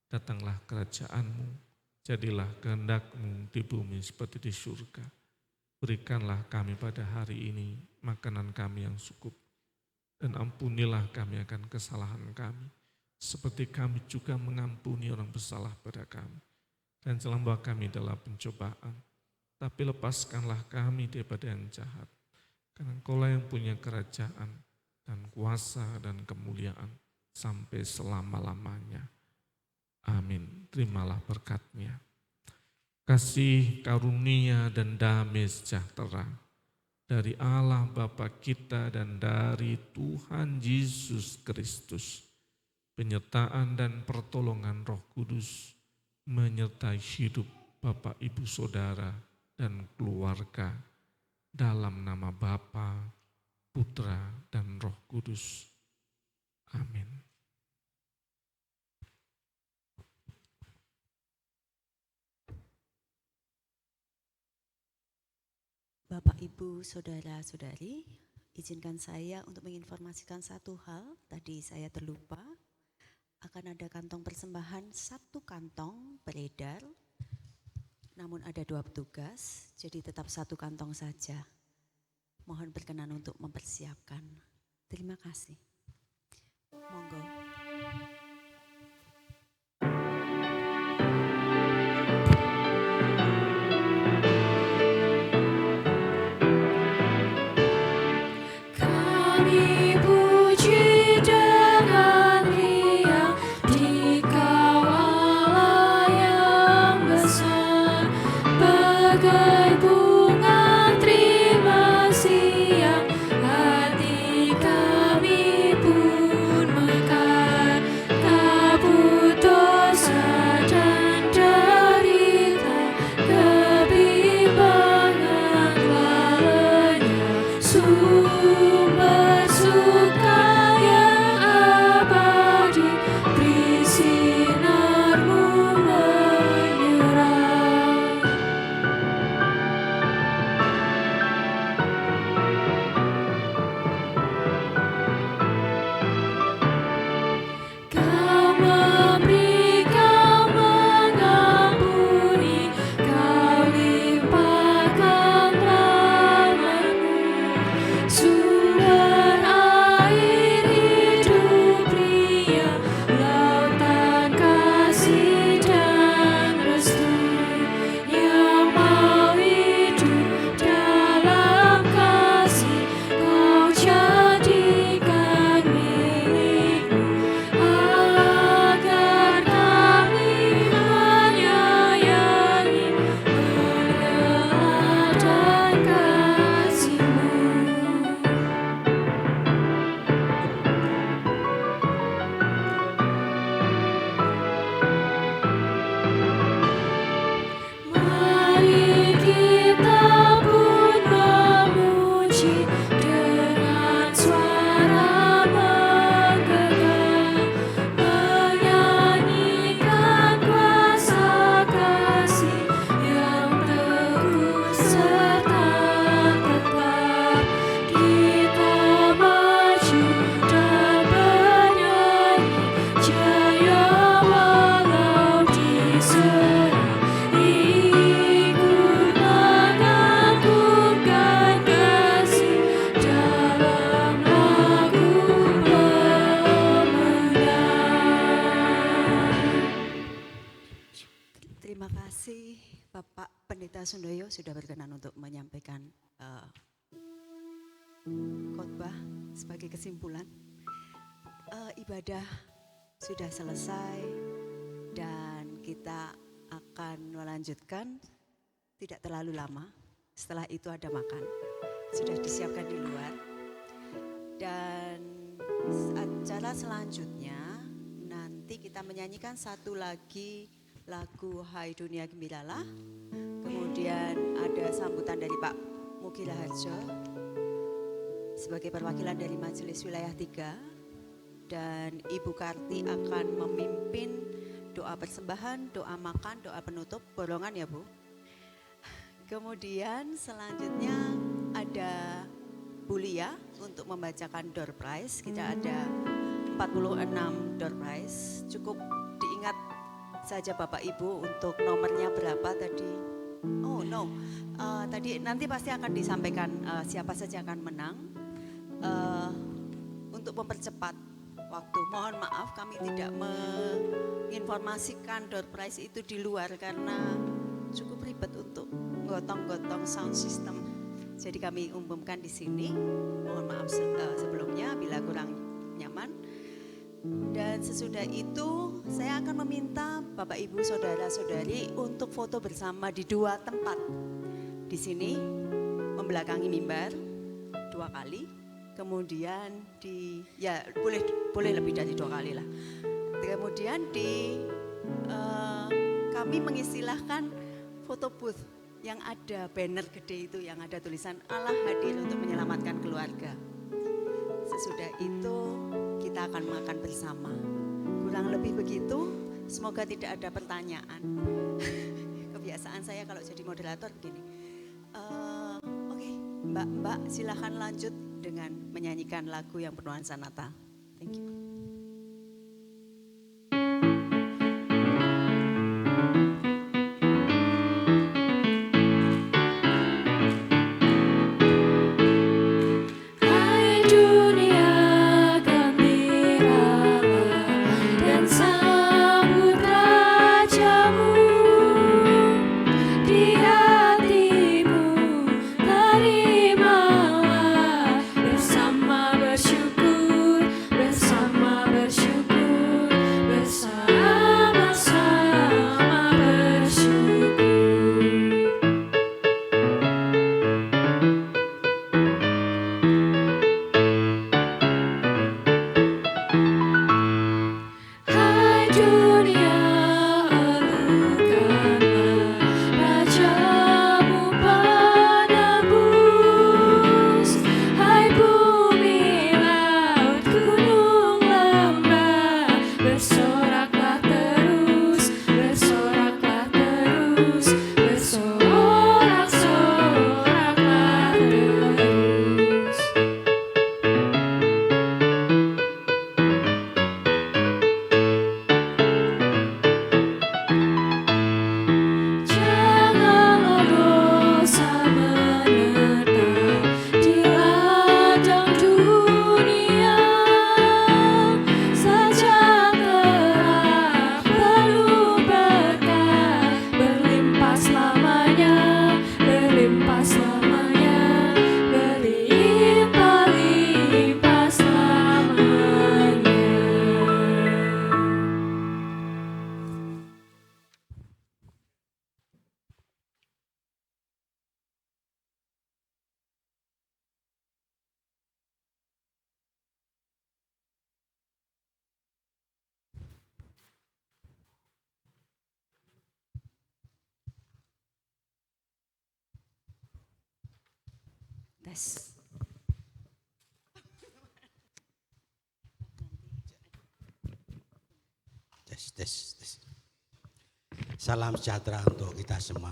datanglah kerajaan-Mu, jadilah kehendak-Mu di bumi seperti di surga. Berikanlah kami pada hari ini makanan kami yang cukup, dan ampunilah kami akan kesalahan kami, seperti kami juga mengampuni orang bersalah pada kami. Dan jangan bawa kami dalam pencobaan, tapi lepaskanlah kami daripada yang jahat. Karena Engkaulah yang punya kerajaan dan kuasa dan kemuliaan sampai selama-lamanya. Amin. Terimalah berkat-Nya. kasih karunia dan damai sejahtera dari Allah Bapa kita dan dari Tuhan Yesus Kristus, penyertaan dan pertolongan Roh Kudus menyertai hidup Bapak Ibu Saudara dan keluarga dalam nama Bapa, Putra, dan Roh Kudus. Amin. Bapak, Ibu, Saudara-saudari, izinkan saya untuk menginformasikan satu hal. Tadi saya terlupa, akan ada kantong persembahan, 1 kantong beredar, namun ada 2 petugas, jadi tetap 1 kantong saja. Mohon berkenan untuk mempersiapkan. Terima kasih. Monggo. Kami puji dengan riang di kawal yang besar, bagai bunga terima siang, hati kami pun mekar, kabut dosa dan derita, kebimbangan lalanya, sumber suka yang abadi, beri sinarmu menyerah. Kau memberi, Kau mengampuni, Kau limpahkan rahmat-Mu, sumber air hidup ria, lautan kasih dan restu, yang mau hidup dalam kasih, Kau jadikan milik-Mu, agar kami menyayangi, meneladani kasih-Mu. Mari kita pun memuji dengan suara menggema, menyanyikan kuasa kasih yang teguh serta tetap. Kita maju dan bernyanyi, jaya walau diserang, ikut mengagungkan kasih dalam lagu pemenang. Terima kasih Bapak Pendeta Sundoyo sudah berkenan untuk menyampaikan khotbah sebagai kesimpulan. Ibadah sudah selesai dan kita akan melanjutkan tidak terlalu lama. Setelah itu ada makan, sudah disiapkan di luar. Dan acara selanjutnya nanti kita menyanyikan satu lagi lagu Hai Dunia Gembiralah. Kemudian ada sambutan dari Pak Mugi Raharjo sebagai perwakilan dari Majelis Wilayah 3, dan Ibu Karti akan memimpin doa persembahan, doa makan, doa penutup, borongan ya Bu. Kemudian selanjutnya ada Bu Lia untuk membacakan door prize. Kita ada 46 door prize. Cukup diingat saja Bapak Ibu untuk nomornya berapa tadi. Oh no, tadi nanti pasti akan disampaikan siapa saja akan menang. Untuk mempercepat waktu, mohon maaf kami tidak menginformasikan door prize itu di luar karena cukup ribet untuk gotong-gotong sound system. Jadi kami umumkan di sini. Mohon maaf sebelumnya bila kurang nyaman. Dan sesudah itu saya akan meminta Bapak Ibu Saudara-saudari untuk foto bersama di 2 tempat. Di sini membelakangi mimbar 2 kali, kemudian boleh lebih dari 2 kali lah. Kemudian kami mengistilahkan foto booth yang ada banner gede itu yang ada tulisan Allah hadir untuk menyelamatkan keluarga. Sesudah itu kita akan makan bersama. Kurang lebih begitu, semoga tidak ada pertanyaan. Kebiasaan saya kalau jadi moderator begini. Oke, Mbak silahkan lanjut dengan menyanyikan lagu yang bernuansa Natal. Thank you. Hai dunia gembiralah dan sambut rajamu, di hatimu terimalah bersama bersyukur, bersama bersyukur, bersama-sama bersyukur. Hai dunia elukanlah rajamu penebus, hai bumi laut gunung lembah, bersoraklah terus, bersoraklah terus, bersorak-soraklah terus. Janganlah dosa menetap di ladang dunia, sejahtera penuh berkah, berlimpah selamanya, berlimpah selamanya, berlimpah-limpah selamanya. Tes. Tes. Salam sejahtera untuk kita semua.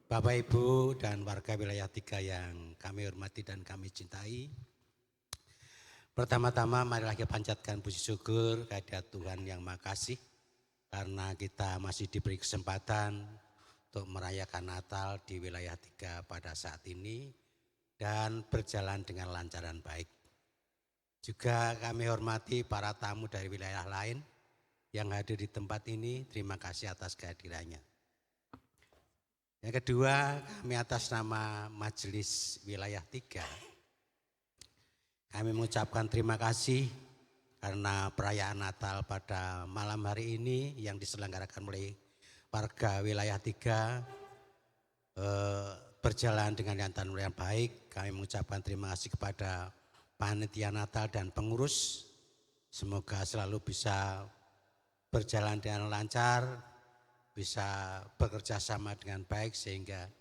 Bapak Ibu dan warga wilayah 3 yang kami hormati dan kami cintai. Pertama-tama marilah kita panjatkan puji syukur kehadirat Tuhan yang Maha Kasih karena kita masih diberi kesempatan untuk merayakan Natal di wilayah 3 pada saat ini dan berjalan dengan lancar dan baik. Juga kami hormati para tamu dari wilayah lain yang hadir di tempat ini, terima kasih atas kehadirannya. Yang kedua, kami atas nama Majelis Wilayah 3, kami mengucapkan terima kasih karena perayaan Natal pada malam hari ini yang diselenggarakan oleh warga wilayah 3 berjalan dengan lancar dan baik. Kami mengucapkan terima kasih kepada panitia Natal dan pengurus. Semoga selalu bisa berjalan dengan lancar, bisa bekerja sama dengan baik sehingga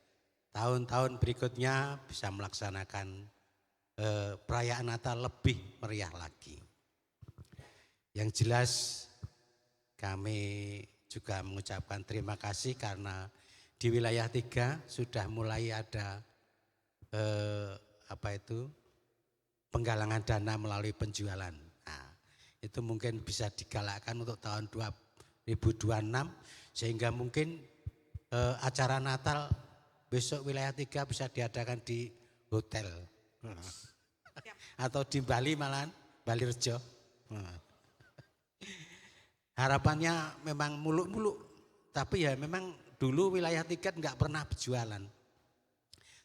tahun-tahun berikutnya bisa melaksanakan perayaan Natal lebih meriah lagi. Yang jelas kami juga mengucapkan terima kasih karena di wilayah 3 sudah mulai ada penggalangan dana melalui penjualan. Nah, itu mungkin bisa digalakkan untuk tahun 2026 sehingga mungkin acara Natal besok wilayah 3 bisa diadakan di hotel atau di Bali malahan, Bali Rejo. Harapannya memang muluk-muluk, tapi ya memang dulu wilayah 3 enggak pernah berjualan.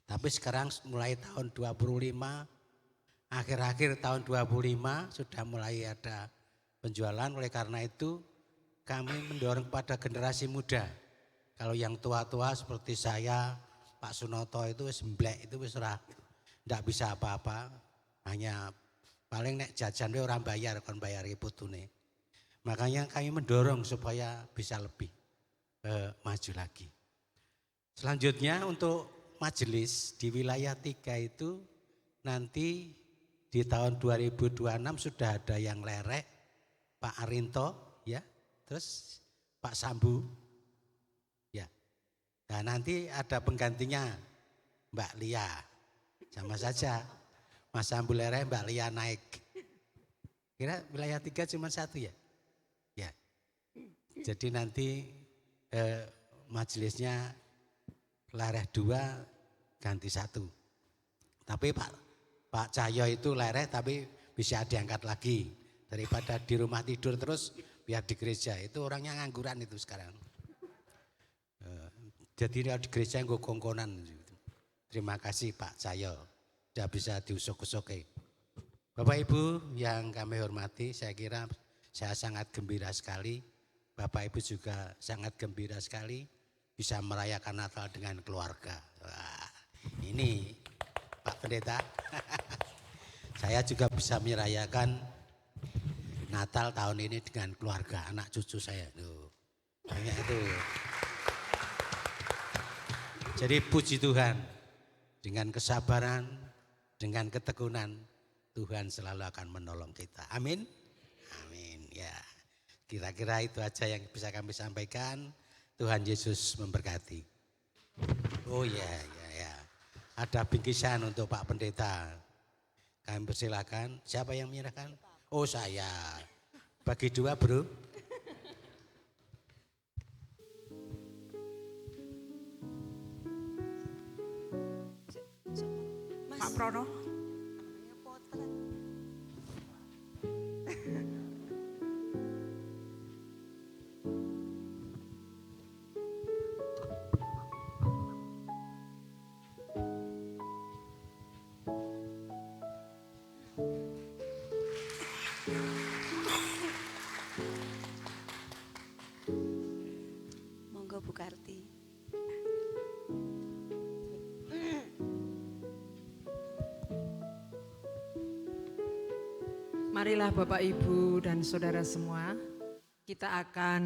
Tapi sekarang mulai tahun 25, akhir-akhir tahun 25 sudah mulai ada penjualan. Oleh karena itu kami mendorong kepada generasi muda. Kalau yang tua-tua seperti saya, Pak Sunoto itu wis mblek, itu wis ora ndak bisa apa-apa. Hanya paling nek jajan we orang bayar, kon bayar putune. Makanya kami mendorong supaya bisa lebih maju lagi. Selanjutnya untuk majelis di wilayah 3 itu nanti di tahun 2026 sudah ada yang lerek, Pak Arinto ya, terus Pak Sambu ya. Nah nanti ada penggantinya Mbak Lia, sama saja Mas Sambu lerek, Mbak Lia naik. Kira wilayah 3 cuma 1 ya? Ya. Jadi nanti majelisnya lereh 2 ganti 1. Tapi Pak Cahyo itu lereh tapi bisa diangkat lagi. Daripada di rumah tidur terus biar di gereja. Itu orangnya ngangguran itu sekarang. Jadi di gereja gue kongkonan. Terima kasih Pak Cahyo. Sudah bisa diusuk-usuk. Bapak Ibu yang kami hormati, saya kira saya sangat gembira sekali. Bapak Ibu juga sangat gembira sekali bisa merayakan Natal dengan keluarga. Wah, ini Pak Pendeta, saya juga bisa merayakan Natal tahun ini dengan keluarga, anak cucu saya. Banyak itu. Jadi puji Tuhan, dengan kesabaran, dengan ketekunan, Tuhan selalu akan menolong kita. Amin. Amin. Ya, kira-kira itu aja yang bisa kami sampaikan. Tuhan Yesus memberkati. Oh ya. Ada bingkisan untuk Pak Pendeta. Kami persilakan. Siapa yang menyerahkan? Oh saya. Bagi 2 bro. Pak Prono. Monggo Bu Karti. Marilah Bapak Ibu dan Saudara semua, kita akan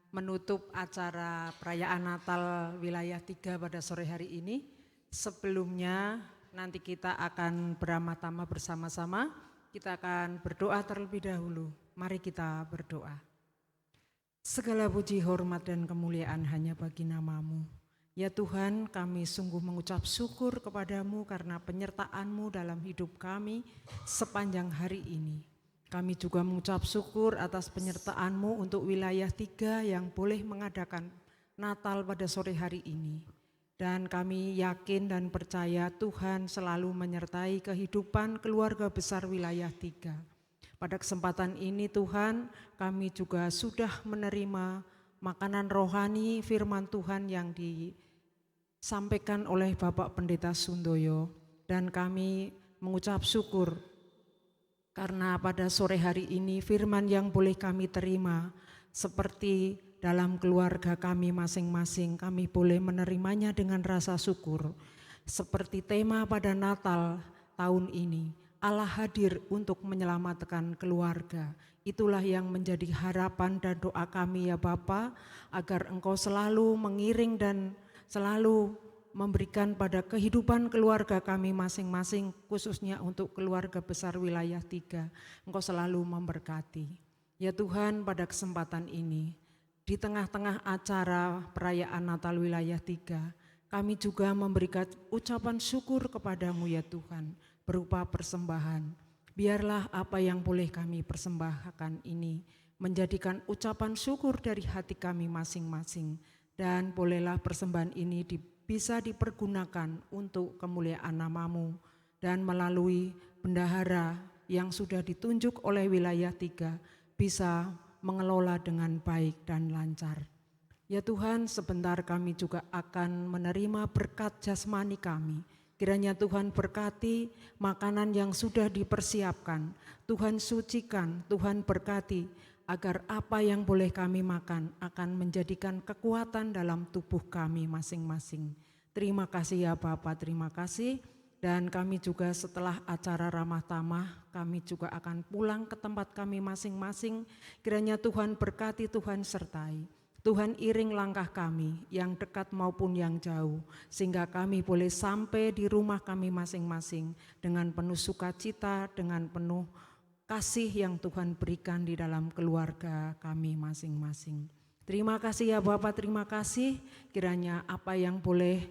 menutup acara perayaan Natal wilayah 3 pada sore hari ini. Sebelumnya nanti kita akan beramah-tamah bersama-sama, kita akan berdoa terlebih dahulu. Mari kita berdoa. Segala puji, hormat dan kemuliaan hanya bagi nama-Mu. Ya Tuhan, kami sungguh mengucap syukur kepadamu karena penyertaan-Mu dalam hidup kami sepanjang hari ini. Kami juga mengucap syukur atas penyertaan-Mu untuk wilayah 3 yang boleh mengadakan Natal pada sore hari ini. Dan kami yakin dan percaya Tuhan selalu menyertai kehidupan keluarga besar wilayah 3. Pada kesempatan ini Tuhan, kami juga sudah menerima makanan rohani firman Tuhan yang disampaikan oleh Bapak Pendeta Sundoyo, dan kami mengucap syukur karena pada sore hari ini firman yang boleh kami terima seperti dalam keluarga kami masing-masing, kami boleh menerimanya dengan rasa syukur. Seperti tema pada Natal tahun ini, Allah hadir untuk menyelamatkan keluarga. Itulah yang menjadi harapan dan doa kami ya Bapa, agar Engkau selalu mengiring dan selalu memberikan pada kehidupan keluarga kami masing-masing, khususnya untuk keluarga besar wilayah 3. Engkau selalu memberkati. Ya Tuhan, pada kesempatan ini, di tengah-tengah acara perayaan Natal wilayah 3, kami juga memberikan ucapan syukur kepadamu ya Tuhan, berupa persembahan. Biarlah apa yang boleh kami persembahkan ini menjadikan ucapan syukur dari hati kami masing-masing. Dan bolehlah persembahan ini bisa dipergunakan untuk kemuliaan nama-Mu. Dan melalui bendahara yang sudah ditunjuk oleh wilayah 3 bisa mengelola dengan baik dan lancar. Ya Tuhan, sebentar kami juga akan menerima berkat jasmani kami, Kiranya Tuhan berkati makanan yang sudah dipersiapkan. Tuhan sucikan, Tuhan berkati agar apa yang boleh kami makan akan menjadikan kekuatan dalam tubuh kami masing-masing. Terima kasih ya Bapa, terima kasih. Dan kami juga setelah acara ramah tamah, kami juga akan pulang ke tempat kami masing-masing. Kiranya Tuhan berkati, Tuhan sertai. Tuhan iring langkah kami yang dekat maupun yang jauh, sehingga kami boleh sampai di rumah kami masing-masing dengan penuh sukacita, dengan penuh kasih yang Tuhan berikan di dalam keluarga kami masing-masing. Terima kasih ya Bapak, terima kasih. Kiranya apa yang boleh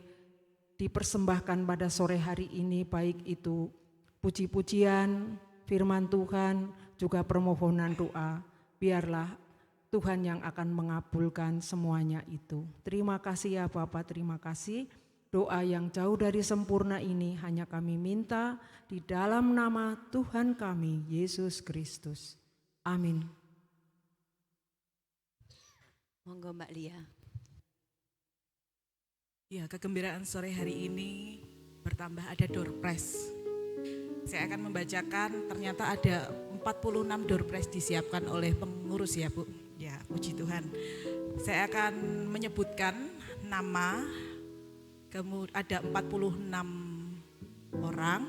dipersembahkan pada sore hari ini, baik itu puji-pujian, firman Tuhan, juga permohonan doa, biarlah Tuhan yang akan mengabulkan semuanya itu. Terima kasih ya Bapak, terima kasih. Doa yang jauh dari sempurna ini hanya kami minta di dalam nama Tuhan kami, Yesus Kristus. Amin. Monggo Mbak Lia. Ya, kegembiraan sore hari ini bertambah ada door prize. Saya akan membacakan, ternyata ada 46 door prize disiapkan oleh pengurus ya Bu. Ya, puji Tuhan. Saya akan menyebutkan nama, ada 46 orang,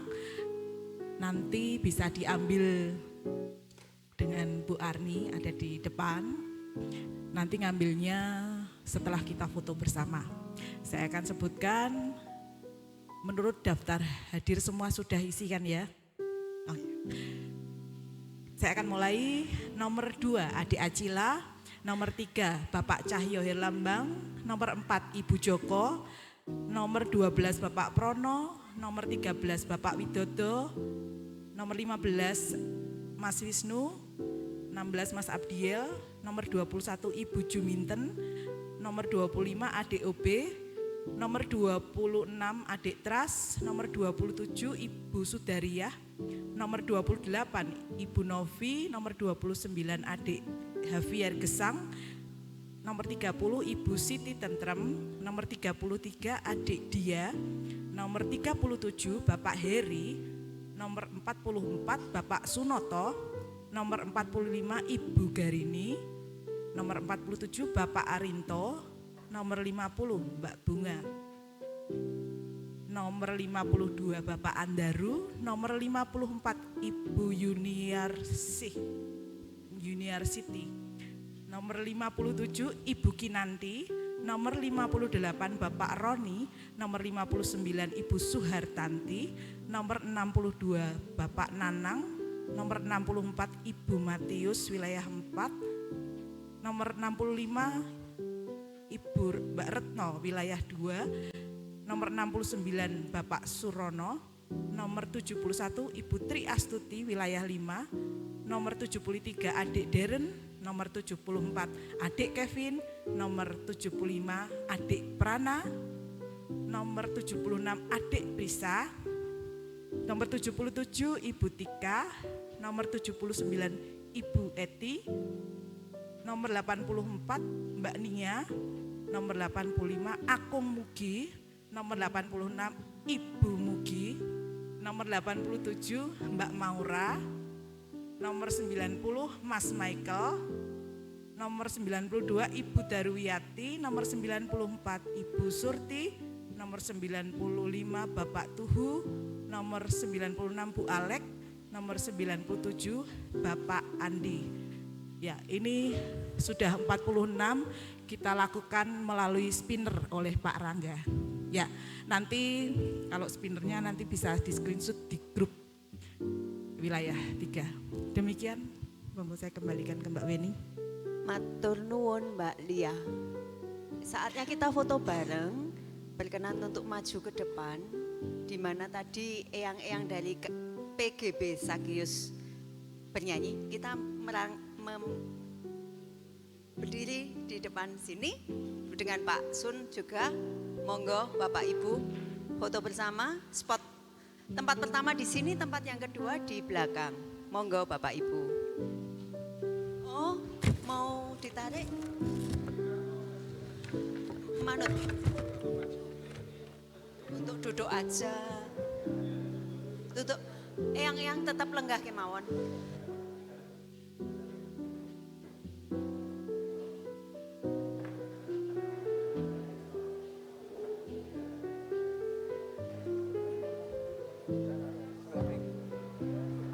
nanti bisa diambil dengan Bu Arni, ada di depan. Nanti ngambilnya setelah kita foto bersama. Saya akan sebutkan, menurut daftar hadir semua sudah isi kan ya? Oh, ya. Saya akan mulai. Nomor 2 Adik Acila, nomor 3 Bapak Cahyo Herlambang, nomor 4 Ibu Joko, nomor 12 Bapak Prono, nomor 13 Bapak Widodo, nomor 15 Mas Wisnu, 16 Mas Abdiel, nomor 21 Ibu Juminten, nomor 25 Adik OB, nomor 26 Adik Tras, nomor 27 Ibu Sudariah, nomor 28 Ibu Novi, nomor 29 Adik Javier Gesang, nomor 30 Ibu Siti Tentrem, nomor 33 Adik Dia, nomor 37 Bapak Heri, nomor 44 Bapak Sunoto, nomor 45 Ibu Garini, nomor 47 Bapak Arinto, nomor 50 Mbak Bunga, nomor 52 Bapak Andaru, nomor 54 Ibu Yuniarsiti, nomor 57 Ibu Kinanti, nomor 58 Bapak Roni, nomor 59 Ibu Suhartanti, nomor 62 Bapak Nanang, nomor 64 Ibu Matius wilayah 4, nomor 65 Ibu Mbak Retno wilayah 2, nomor 69 Bapak Surono, nomor 71 Ibu Tri Astuti wilayah 5, nomor 73 Adik Deren, nomor 74 Adik Kevin, nomor 75 Adik Prana, nomor 76 Adik Prisa, nomor 77 Ibu Tika, nomor 79 Ibu Eti, nomor 84 Mbak Nia, nomor 85 Akung Mugi, nomor 86 Ibu Mugi, nomor 87 Mbak Maura, nomor 90 Mas Michael, nomor 92 Ibu Darwiyati, nomor 94 Ibu Surti, nomor 95 Bapak Tuhu, nomor 96 Bu Alek, nomor 97 Bapak Andi. Ya, ini sudah 46 kita lakukan melalui spinner oleh Pak Rangga. Ya, nanti kalau spinnernya nanti bisa di screenshot di grup wilayah 3. Demikian, monggo saya kembalikan ke Mbak Weni. Matur nuwun Mbak Lia. Saatnya kita foto bareng, berkenan untuk maju ke depan, di mana tadi eyang-eyang dari PGB Sagius bernyanyi. Kita berdiri di depan sini dengan Pak Sun juga. Monggo Bapak Ibu foto bersama. Spot tempat pertama di sini, tempat yang kedua di belakang. Monggo Bapak Ibu. Oh, mau ditarik? Manut. Untuk duduk aja. Tutup. Eyang tetap lenggah kemawon.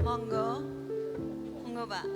Monggo. Monggo, Pak.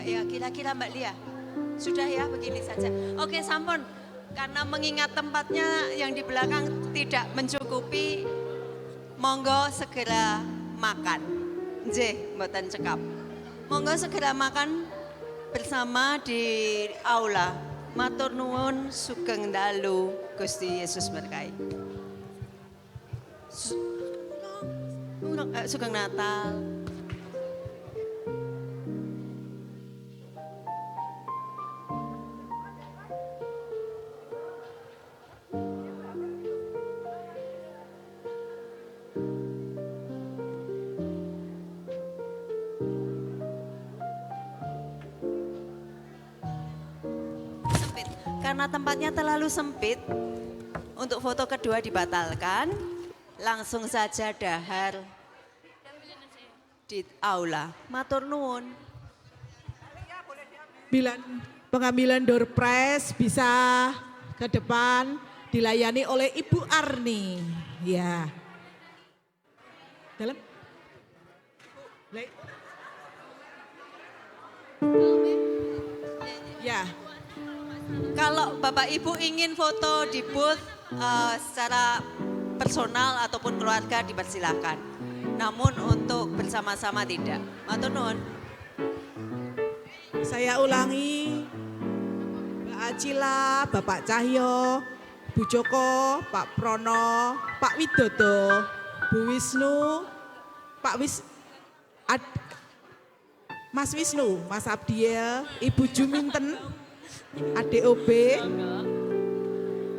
Ya, kira-kira Mbak Lia. Sudah ya, begini saja. Oke, sampun. Karena mengingat tempatnya yang di belakang tidak mencukupi, monggo segera makan. Nggih, mboten cekap. Monggo segera makan bersama di aula. Matur nuwun sugeng dalu, Gusti Yesus berkahi. Sugeng Natal. Karena tempatnya terlalu sempit, untuk foto kedua dibatalkan, langsung saja dahar di aula. Matur nuwun. Pengambilan door prize bisa ke depan dilayani oleh Ibu Arni. Ya. Dalam. Ya. Kalau Bapak Ibu ingin foto di booth secara personal ataupun keluarga dipersilakan. Namun untuk bersama-sama tidak. Matur nuwun. Saya ulangi, Mbak Acila, Bapak Cahyo, Bu Joko, Pak Prono, Pak Widodo, Bu Wisnu, Mas Wisnu, Mas Abdiel, Ibu Juminten, ADOB,